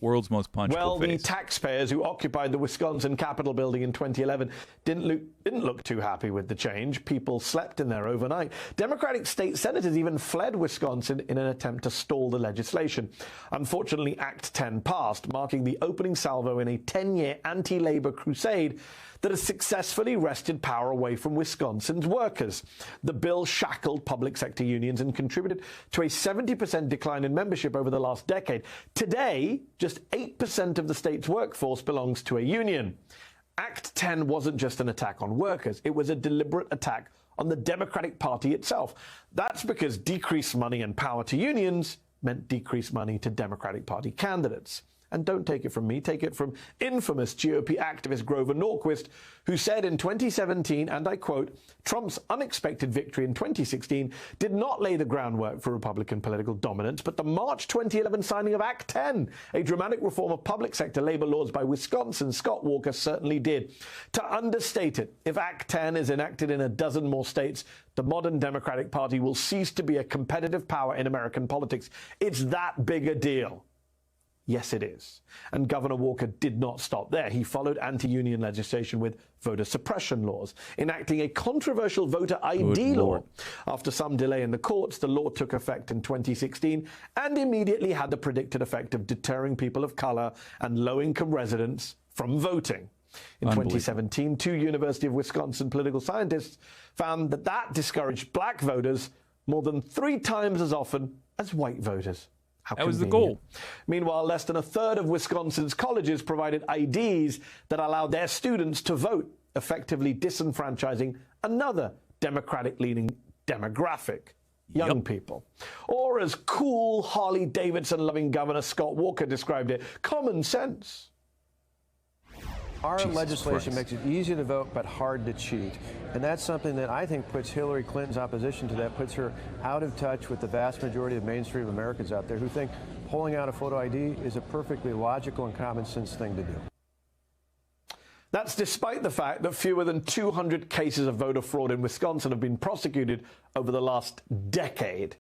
World's most punchable Well, face. the taxpayers who occupied the Wisconsin Capitol building in 2011 didn't look too happy with the change. People slept in there overnight. Democratic state senators even fled Wisconsin in an attempt to stall the legislation. Unfortunately, Act 10 passed, marking the opening salvo in a 10-year anti-labor crusade that has successfully wrested power away from Wisconsin's workers. The bill shackled public sector unions and contributed to a 70% decline in membership over the last decade. Today, just 8% of the state's workforce belongs to a union. Act 10 wasn't just an attack on workers, it was a deliberate attack on the Democratic Party itself. That's because decreased money and power to unions meant decreased money to Democratic Party candidates. And don't take it from me, take it from infamous GOP activist Grover Norquist, who said in 2017, and I quote, "Trump's unexpected victory in 2016 did not lay the groundwork for Republican political dominance, but the March 2011 signing of Act 10, a dramatic reform of public sector labor laws by Wisconsin, Scott Walker certainly did. To understate it, if Act 10 is enacted in a dozen more states, the modern Democratic Party will cease to be a competitive power in American politics. It's that big a deal." Yes, it is. And Governor Walker did not stop there. He followed anti-union legislation with voter suppression laws, enacting a controversial voter ID law. After some delay in the courts, the law took effect in 2016 and immediately had the predicted effect of deterring people of color and low-income residents from voting. In 2017, two University of Wisconsin political scientists found that discouraged black voters more than 3 times as often as white voters. That was the goal. Meanwhile, less than a third of Wisconsin's colleges provided IDs that allowed their students to vote, effectively disenfranchising another Democratic-leaning demographic, young people. Or as cool Harley-Davidson-loving Governor Scott Walker described it, common sense. Our legislation makes it easy to vote but hard to cheat. And that's something that I think puts Hillary Clinton's opposition to that, puts her out of touch with the vast majority of mainstream Americans out there who think pulling out a photo ID is a perfectly logical and common sense thing to do. That's despite the fact that fewer than 200 cases of voter fraud in Wisconsin have been prosecuted over the last decade.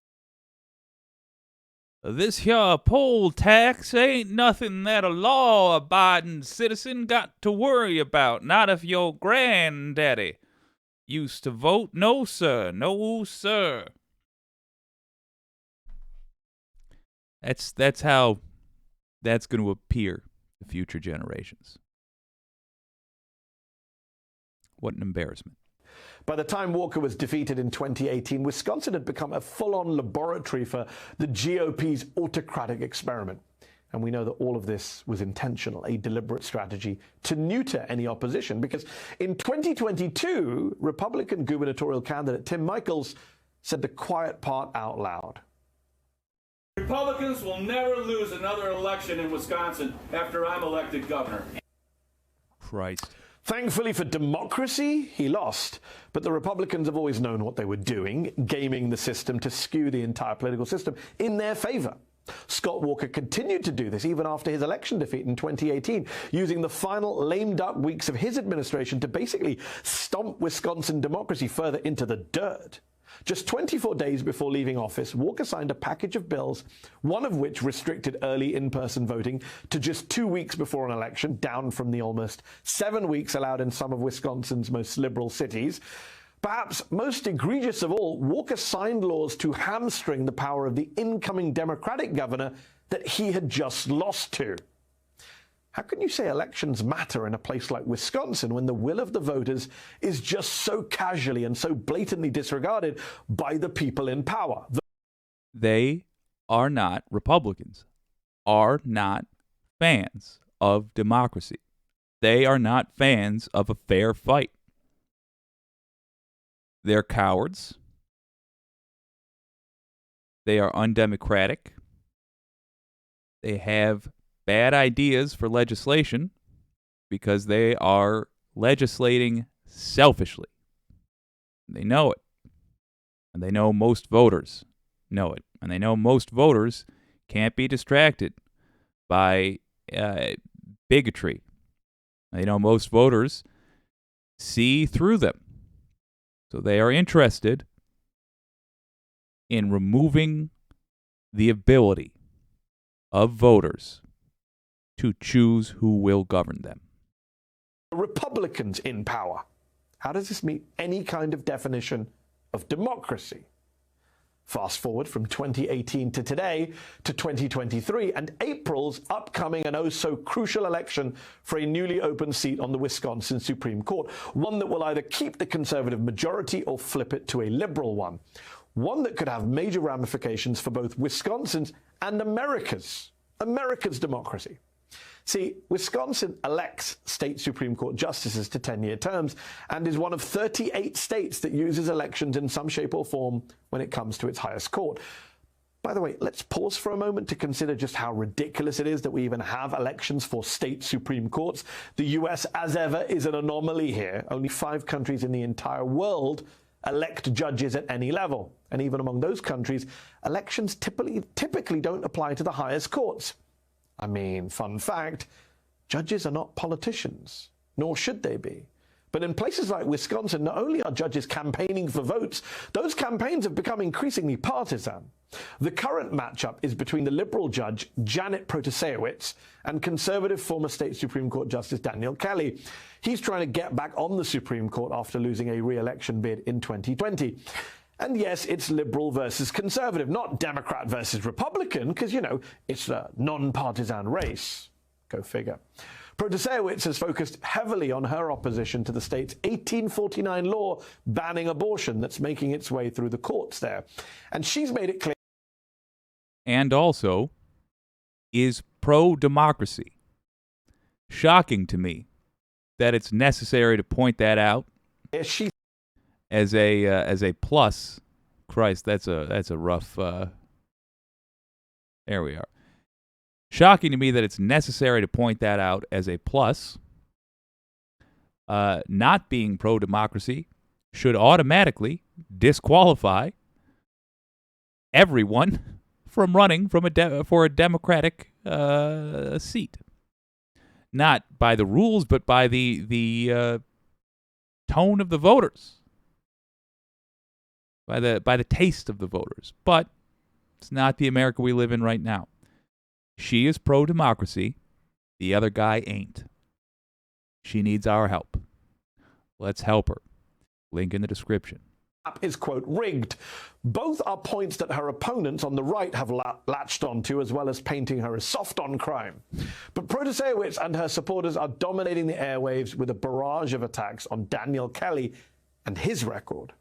This here poll tax ain't nothing that a law-abiding citizen got to worry about. Not if your granddaddy used to vote. No, sir. No, sir. That's how that's going to appear to future generations. What an embarrassment. By the time Walker was defeated in 2018, Wisconsin had become a full-on laboratory for the GOP's autocratic experiment. And we know that all of this was intentional, a deliberate strategy to neuter any opposition, because in 2022, Republican gubernatorial candidate Tim Michels said the quiet part out loud. Republicans will never lose another election in Wisconsin after I'm elected governor. Christ. Thankfully for democracy, he lost. But the Republicans have always known what they were doing, gaming the system to skew the entire political system in their favor. Scott Walker continued to do this even after his election defeat in 2018, using the final lame duck weeks of his administration to basically stomp Wisconsin democracy further into the dirt. Just 24 days before leaving office, Walker signed a package of bills, one of which restricted early in-person voting to just 2 weeks before an election, down from the almost 7 weeks allowed in some of Wisconsin's most liberal cities. Perhaps most egregious of all, Walker signed laws to hamstring the power of the incoming Democratic governor that he had just lost to. How can you say elections matter in a place like Wisconsin when the will of the voters is just so casually and so blatantly disregarded by the people in power? They are not Republicans, are not fans of democracy. They are not fans of a fair fight. They're cowards. They are undemocratic. They have bad ideas for legislation because they are legislating selfishly. They know it. And they know most voters know it. And they know most voters can't be distracted by bigotry. They know most voters see through them. So they are interested in removing the ability of voters to choose who will govern them. Republicans in power. How does this meet any kind of definition of democracy? Fast forward from 2018 to today to 2023 and April's upcoming and oh so crucial election for a newly opened seat on the Wisconsin Supreme Court, one that will either keep the conservative majority or flip it to a liberal one. One that could have major ramifications for both Wisconsin's and America's democracy. See, Wisconsin elects state Supreme Court justices to 10-year terms and is one of 38 states that uses elections in some shape or form when it comes to its highest court. By the way, let's pause for a moment to consider just how ridiculous it is that we even have elections for state Supreme Courts. The US, as ever, is an anomaly here. Only 5 countries in the entire world elect judges at any level. And even among those countries, elections typically don't apply to the highest courts. I mean, fun fact, judges are not politicians, nor should they be. But in places like Wisconsin, not only are judges campaigning for votes, those campaigns have become increasingly partisan. The current matchup is between the liberal judge Janet Protasewicz and conservative former state Supreme Court Justice Daniel Kelly. He's trying to get back on the Supreme Court after losing a re-election bid in 2020. And yes, it's liberal versus conservative, not Democrat versus Republican, because, you know, it's a non-partisan race. Go figure. Protasewicz has focused heavily on her opposition to the state's 1849 law banning abortion that's making its way through the courts there. And she's made it clear. And also is pro-democracy. Shocking to me that it's necessary to point that out. She as a plus. Christ, that's a rough. There we are. Shocking to me that it's necessary to point that out as a plus. Not being pro-democracy should automatically disqualify everyone from running for a Democratic seat. Not by the rules, but by the tone of the voters. By the taste of the voters. But it's not the America we live in right now. She is pro-democracy. The other guy ain't. She needs our help. Let's help her. Link in the description. Is, quote, rigged. Both are points that her opponents on the right have latched onto, as well as painting her as soft on crime. But Protasewicz and her supporters are dominating the airwaves with a barrage of attacks on Daniel Kelly and his record.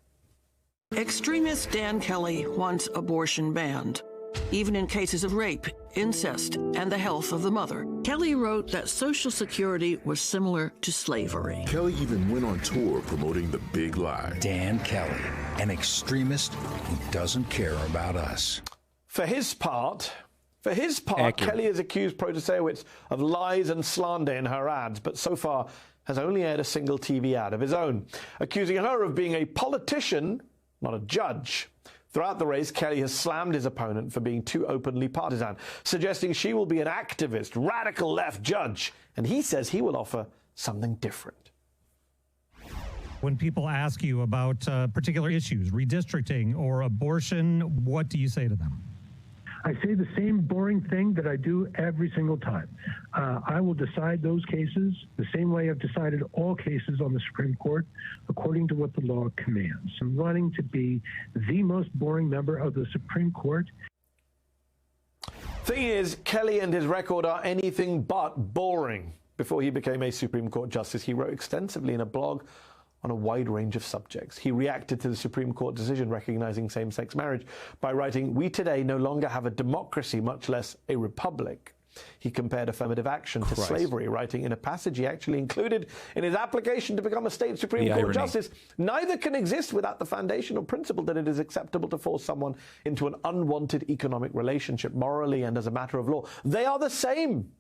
Extremist Dan Kelly wants abortion banned, even in cases of rape, incest, and the health of the mother. Kelly wrote that Social Security was similar to slavery. Kelly even went on tour promoting the big lie. Dan Kelly, an extremist who doesn't care about us. For his part, Accurate. Kelly has accused Protasewicz of lies and slander in her ads, but so far has only aired a single TV ad of his own, accusing her of being a politician, not a judge. Throughout the race, Kelly has slammed his opponent for being too openly partisan, suggesting she will be an activist, radical left judge, and he says he will offer something different. When people ask you about particular issues, redistricting or abortion, what do you say to them? I say the same boring thing that I do every single time. I will decide those cases the same way I've decided all cases on the Supreme Court, according to what the law commands. I'm running to be the most boring member of the Supreme Court. Thing is, Kelly and his record are anything but boring. Before he became a Supreme Court justice, he wrote extensively in a blog on a wide range of subjects. He reacted to the Supreme Court decision recognizing same-sex marriage by writing, "We today no longer have a democracy, much less a republic." He compared affirmative action to slavery, writing in a passage he actually included in his application to become a state Supreme Court justice, "Neither can exist without the foundational principle that it is acceptable to force someone into an unwanted economic relationship morally and as a matter of law. They are the same."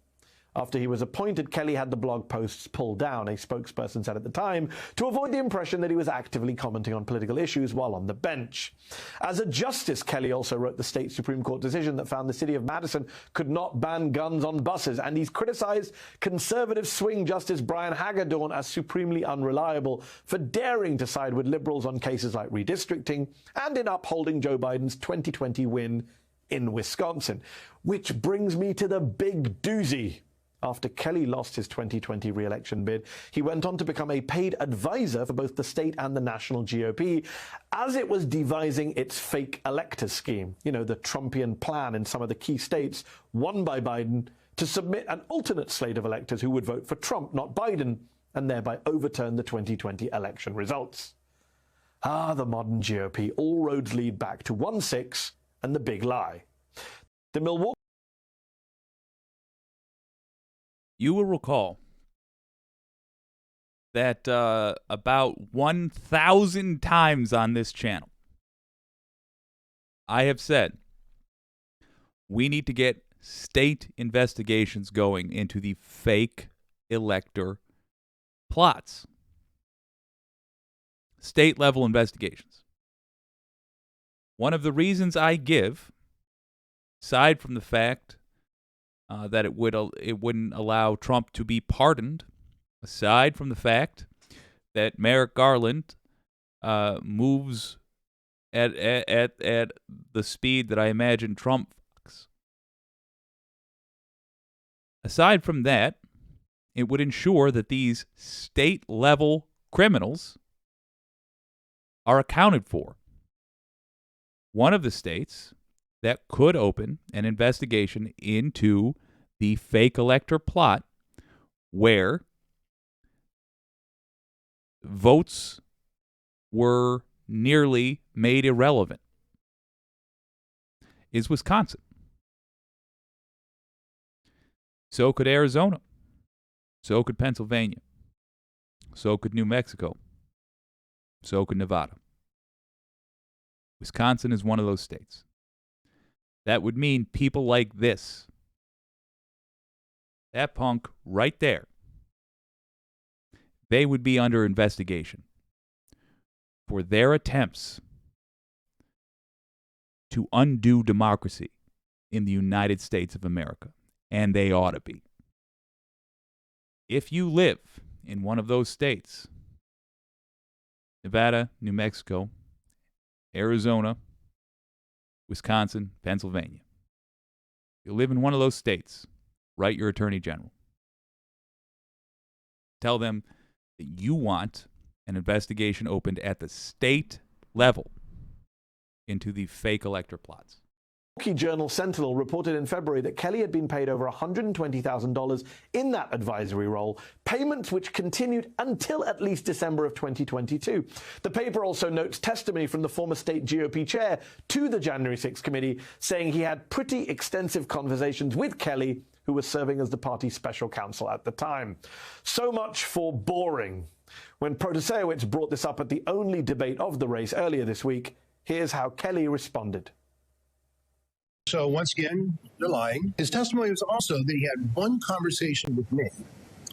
After he was appointed, Kelly had the blog posts pulled down, a spokesperson said at the time, to avoid the impression that he was actively commenting on political issues while on the bench. As a justice, Kelly also wrote the state Supreme Court decision that found the city of Madison could not ban guns on buses, and he's criticized conservative swing Justice Brian Hagedorn as supremely unreliable for daring to side with liberals on cases like redistricting and in upholding Joe Biden's 2020 win in Wisconsin. Which brings me to the big doozy. After Kelly lost his 2020 re-election bid, he went on to become a paid advisor for both the state and the national GOP as it was devising its fake elector scheme, you know, the Trumpian plan in some of the key states won by Biden to submit an alternate slate of electors who would vote for Trump, not Biden, and thereby overturn the 2020 election results. Ah, the modern GOP. All roads lead back to 1-6 and the big lie. The Milwaukee You will recall that about 1,000 times on this channel, I have said we need to get state investigations going into the fake elector plots. State-level investigations. One of the reasons I give, aside from the fact that it wouldn't allow Trump to be pardoned, aside from the fact that Merrick Garland moves at the speed that I imagine Trump fucks. Aside from that, it would ensure that these state-level criminals are accounted for. One of the states that could open an investigation into the fake elector plot where votes were nearly made irrelevant is Wisconsin. So could Arizona. So could Pennsylvania. So could New Mexico. So could Nevada. Wisconsin is one of those states. That would mean people like this, that punk right there, they would be under investigation for their attempts to undo democracy in the United States of America. And they ought to be. If you live in one of those states, Nevada, New Mexico, Arizona, Wisconsin, Pennsylvania. You live in one of those states, write your attorney general. Tell them that you want an investigation opened at the state level into the fake elector plots. Milwaukee Journal Sentinel reported in February that Kelly had been paid over $120,000 in that advisory role, payments which continued until at least December of 2022. The paper also notes testimony from the former state GOP chair to the January 6th committee, saying he had pretty extensive conversations with Kelly, who was serving as the party's special counsel at the time. So much for boring. When Protasevich brought this up at the only debate of the race earlier this week, here's how Kelly responded. So once again, they're lying. His testimony was also that he had one conversation with me,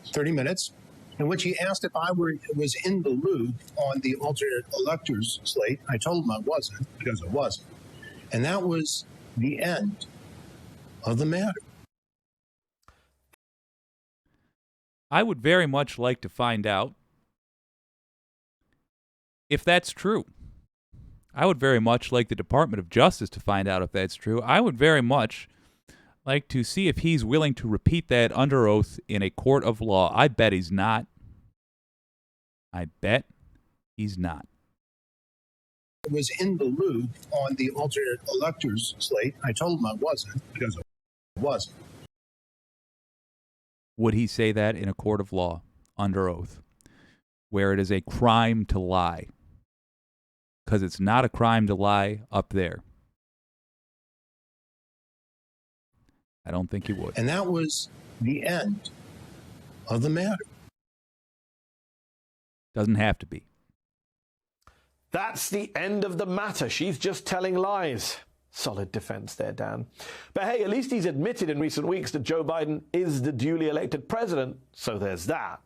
30 minutes, in which he asked if I was in the loop on the alternate electors slate. I told him I wasn't, because I wasn't. And that was the end of the matter. I would very much like to find out if that's true. I would very much like the Department of Justice to find out if that's true. I would very much like to see if he's willing to repeat that under oath in a court of law. I bet he's not. I bet he's not. I was in the loop on the alternate electors slate. I told him I wasn't, because I wasn't. Would he say that in a court of law under oath, where it is a crime to lie? Because it's not a crime to lie up there. I don't think he would. And that was the end of the matter. Doesn't have to be. That's the end of the matter. She's just telling lies. Solid defense there, Dan. But hey, at least he's admitted in recent weeks that Joe Biden is the duly elected president, so there's that.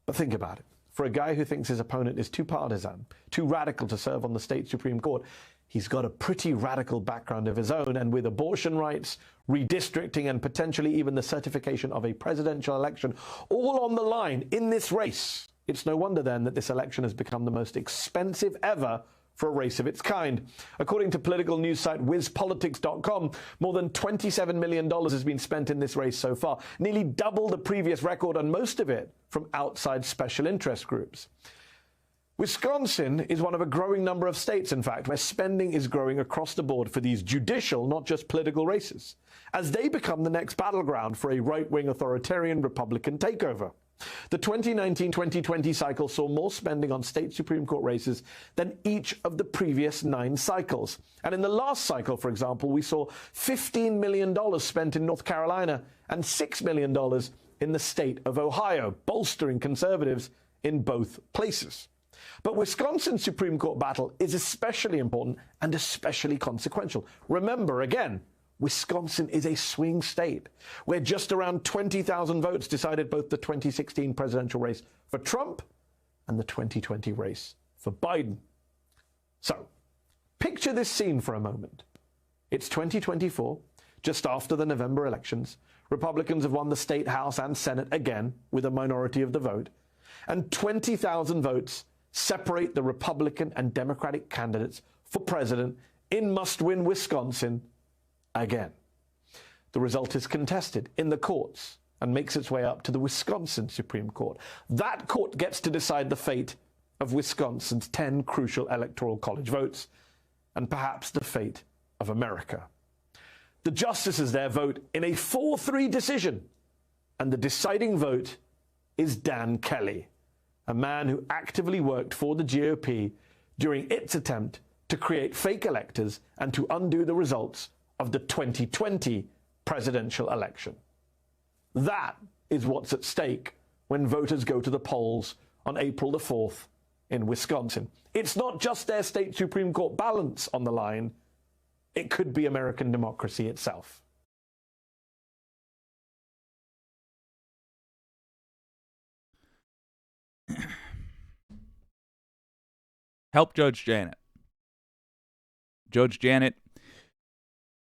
But think about it. For a guy who thinks his opponent is too partisan, too radical to serve on the state Supreme Court, he's got a pretty radical background of his own, and with abortion rights, redistricting, and potentially even the certification of a presidential election all on the line in this race, it's no wonder then that this election has become the most expensive ever for a race of its kind. According to political news site WizPolitics.com, more than $27 million has been spent in this race so far, nearly double the previous record, and most of it from outside special interest groups. Wisconsin is one of a growing number of states, in fact, where spending is growing across the board for these judicial, not just political races, as they become the next battleground for a right-wing authoritarian Republican takeover. The 2019-2020 cycle saw more spending on state Supreme Court races than each of the previous 9 cycles. And in the last cycle, for example, we saw $15 million spent in North Carolina and $6 million in the state of Ohio, bolstering conservatives in both places. But Wisconsin's Supreme Court battle is especially important and especially consequential. Remember, again, Wisconsin is a swing state where just around 20,000 votes decided both the 2016 presidential race for Trump and the 2020 race for Biden. So, picture this scene for a moment. It's 2024, just after the November elections. Republicans have won the state House and Senate again with a minority of the vote, and 20,000 votes separate the Republican and Democratic candidates for president in must-win Wisconsin again. The result is contested in the courts and makes its way up to the Wisconsin Supreme Court. That court gets to decide the fate of Wisconsin's 10 crucial electoral college votes and perhaps the fate of America. The justices there vote in a 4-3 decision, and the deciding vote is Dan Kelly, a man who actively worked for the GOP during its attempt to create fake electors and to undo the results of the 2020 presidential election. That is what's at stake when voters go to the polls on April the 4th in Wisconsin. It's not just their state Supreme Court balance on the line. It could be American democracy itself. Help Judge Janet. Judge Janet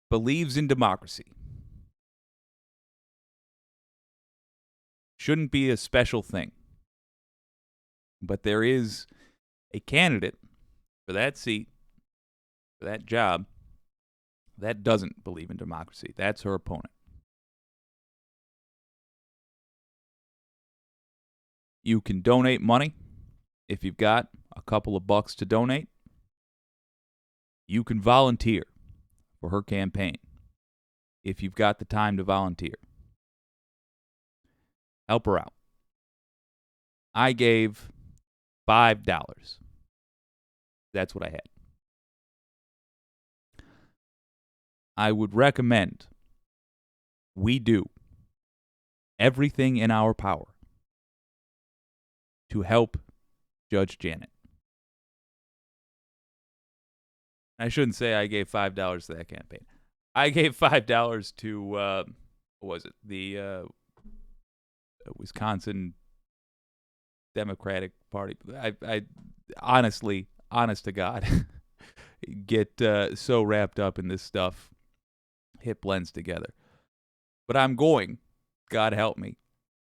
believes in democracy. Shouldn't be a special thing. But there is a candidate for that seat, for that job, that doesn't believe in democracy. That's her opponent. You can donate money if you've got a couple of bucks to donate. You can volunteer for her campaign if you've got the time to volunteer. Help her out. I gave $5. That's what I had. I would recommend we do everything in our power to help Judge Janet. I shouldn't say I gave $5 to that campaign. I gave $5 to, what was it? The Wisconsin Democratic Party. I honestly, honest to God, get so wrapped up in this stuff, it blends together. But I'm going, God help me,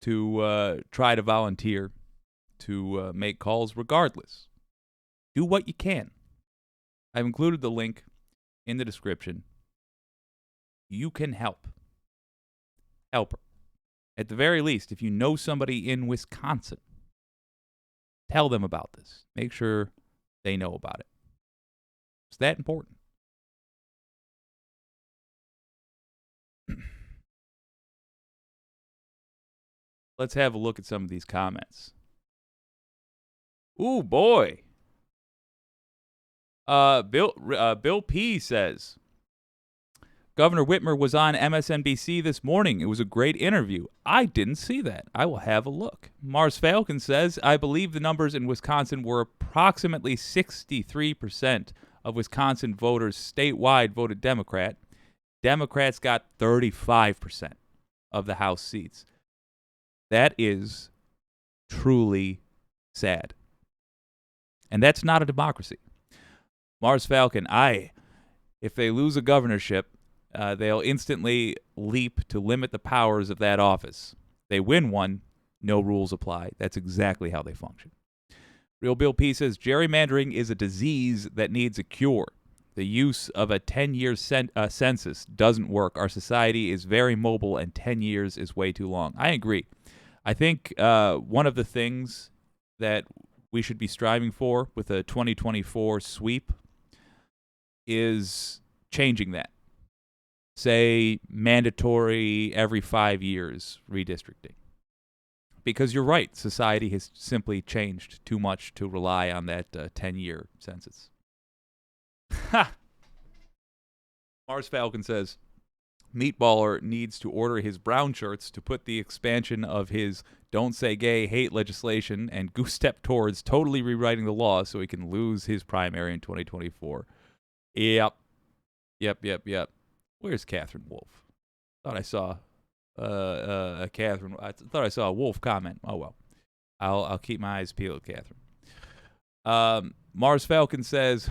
to try to volunteer to make calls regardless. Do what you can. I've included the link in the description. You can help. Help her. At the very least, if you know somebody in Wisconsin, tell them about this. Make sure they know about it. It's that important. Let's have a look at some of these comments. Ooh, boy. Bill P says, Governor Whitmer was on MSNBC this morning. It was a great interview. I didn't see that. I will have a look. Mars Falcon says, I believe the numbers in Wisconsin were approximately 63% of Wisconsin voters statewide voted Democrat. Democrats got 35% of the House seats. That is truly sad. And that's not a democracy. Mars Falcon, if they lose a governorship, they'll instantly leap to limit the powers of that office. They win one, no rules apply. That's exactly how they function. Real Bill P says, gerrymandering is a disease that needs a cure. The use of a 10-year census doesn't work. Our society is very mobile, and 10 years is way too long. I agree. I think one of the things that we should be striving for with a 2024 sweep is changing that. Say mandatory every 5 years redistricting. Because you're right, society has simply changed too much to rely on that 10-year census. Ha! Mars Falcon says, Meatballer needs to order his brown shirts to put the expansion of his Don't Say Gay hate legislation and goose step towards totally rewriting the law so he can lose his primary in 2024. Yep. Where's Catherine Wolf? Thought I saw I thought I saw a Wolf comment. Oh well. I'll keep my eyes peeled, Catherine. Mars Falcon says,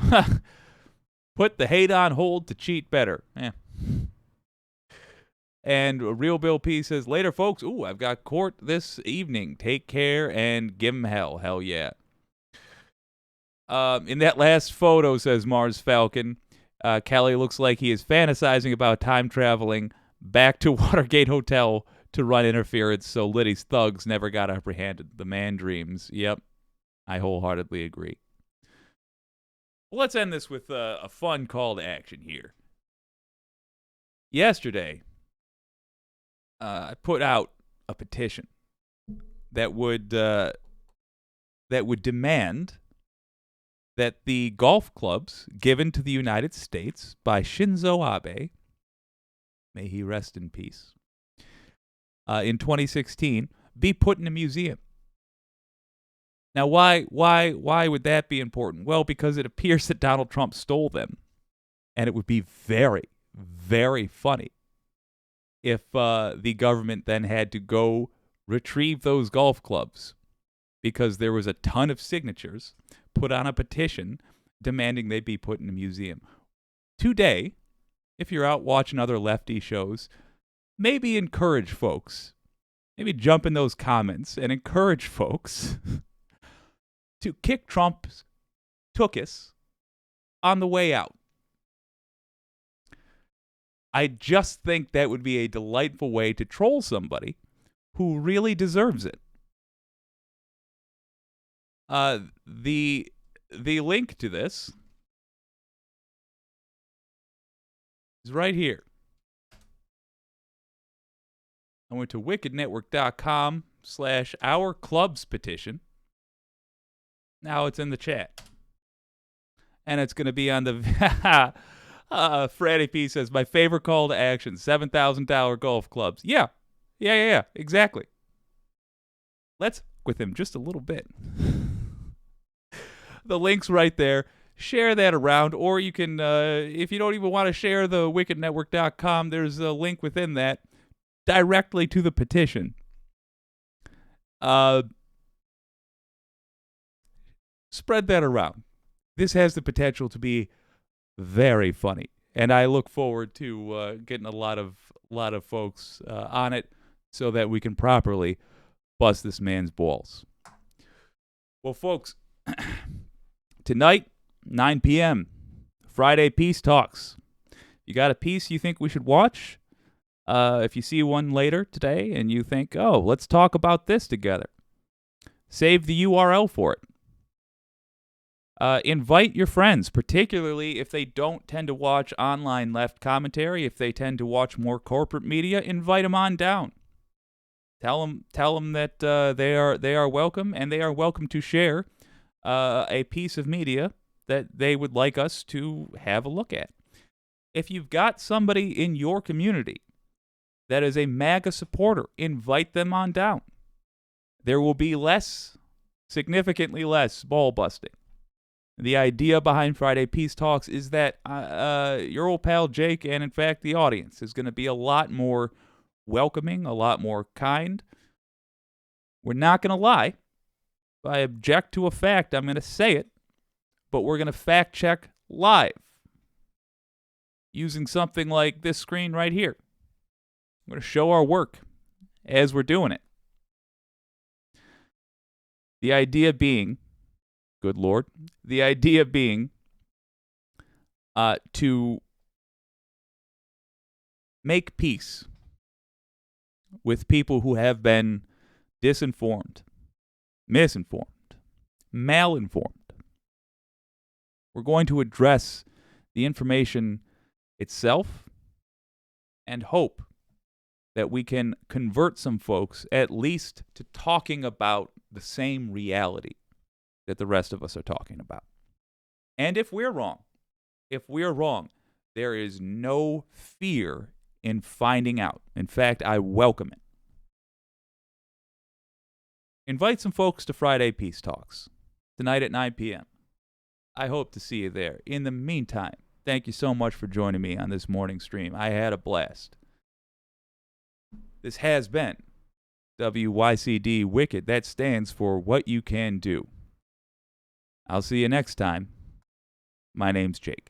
put the hate on hold to cheat better. And Real Bill P says, later, folks. Ooh, I've got court this evening. Take care and give 'em hell. Hell yeah. In that last photo, says Mars Falcon, Kelly looks like he is fantasizing about time traveling back to Watergate Hotel to run interference so Liddy's thugs never got apprehended. The man dreams. Yep, I wholeheartedly agree. Well, let's end this with a fun call to action here. Yesterday, I put out a petition that would demand that the golf clubs given to the United States by Shinzo Abe, may he rest in peace, in 2016, be put in a museum. Now, why would that be important? Well, because it appears that Donald Trump stole them, and it would be very, very funny if the government then had to go retrieve those golf clubs because there was a ton of signatures put on a petition demanding they be put in a museum. Today, if you're out watching other lefty shows, maybe encourage folks, maybe jump in those comments and encourage folks to kick Trump's tuchus on the way out. I just think that would be a delightful way to troll somebody who really deserves it. The link to this is right here. I went to wickednetwork.com/ourclubspetition. Now it's in the chat. And it's going to be on the... Freddy P says, my favorite call to action, $7,000 golf clubs. Yeah, exactly. Let's with him just a little bit. The link's right there. Share that around, or you can, if you don't even want to share the wickednetwork.com, there's a link within that directly to the petition. Spread that around. This has the potential to be very funny, and I look forward to getting a lot of folks on it so that we can properly bust this man's balls. Well, folks, tonight, 9 p.m., Friday Peace Talks. You got a piece you think we should watch? If you see one later today and you think, oh, let's talk about this together, save the URL for it. Invite your friends, particularly if they don't tend to watch online left commentary. If they tend to watch more corporate media, invite them on down. Tell them that they are welcome, and they are welcome to share a piece of media that they would like us to have a look at. If you've got somebody in your community that is a MAGA supporter, invite them on down. There will be significantly less ball busting. The idea behind Friday Peace Talks is that your old pal Jake, and in fact the audience, is going to be a lot more welcoming, a lot more kind. We're not going to lie. If I object to a fact, I'm going to say it, but we're going to fact check live using something like this screen right here. I'm going to show our work as we're doing it. The idea being, good Lord, the idea being to make peace with people who have been disinformed, misinformed, malinformed. We're going to address the information itself and hope that we can convert some folks at least to talking about the same reality that the rest of us are talking about. And if we're wrong, there is no fear in finding out. In fact, I welcome it. Invite some folks to Friday Peace Talks tonight at 9 p.m. I hope to see you there. In the meantime, thank you so much for joining me on this morning stream. I had a blast. This has been WYCD Wicked. That stands for What You Can Do. I'll see you next time. My name's Jake.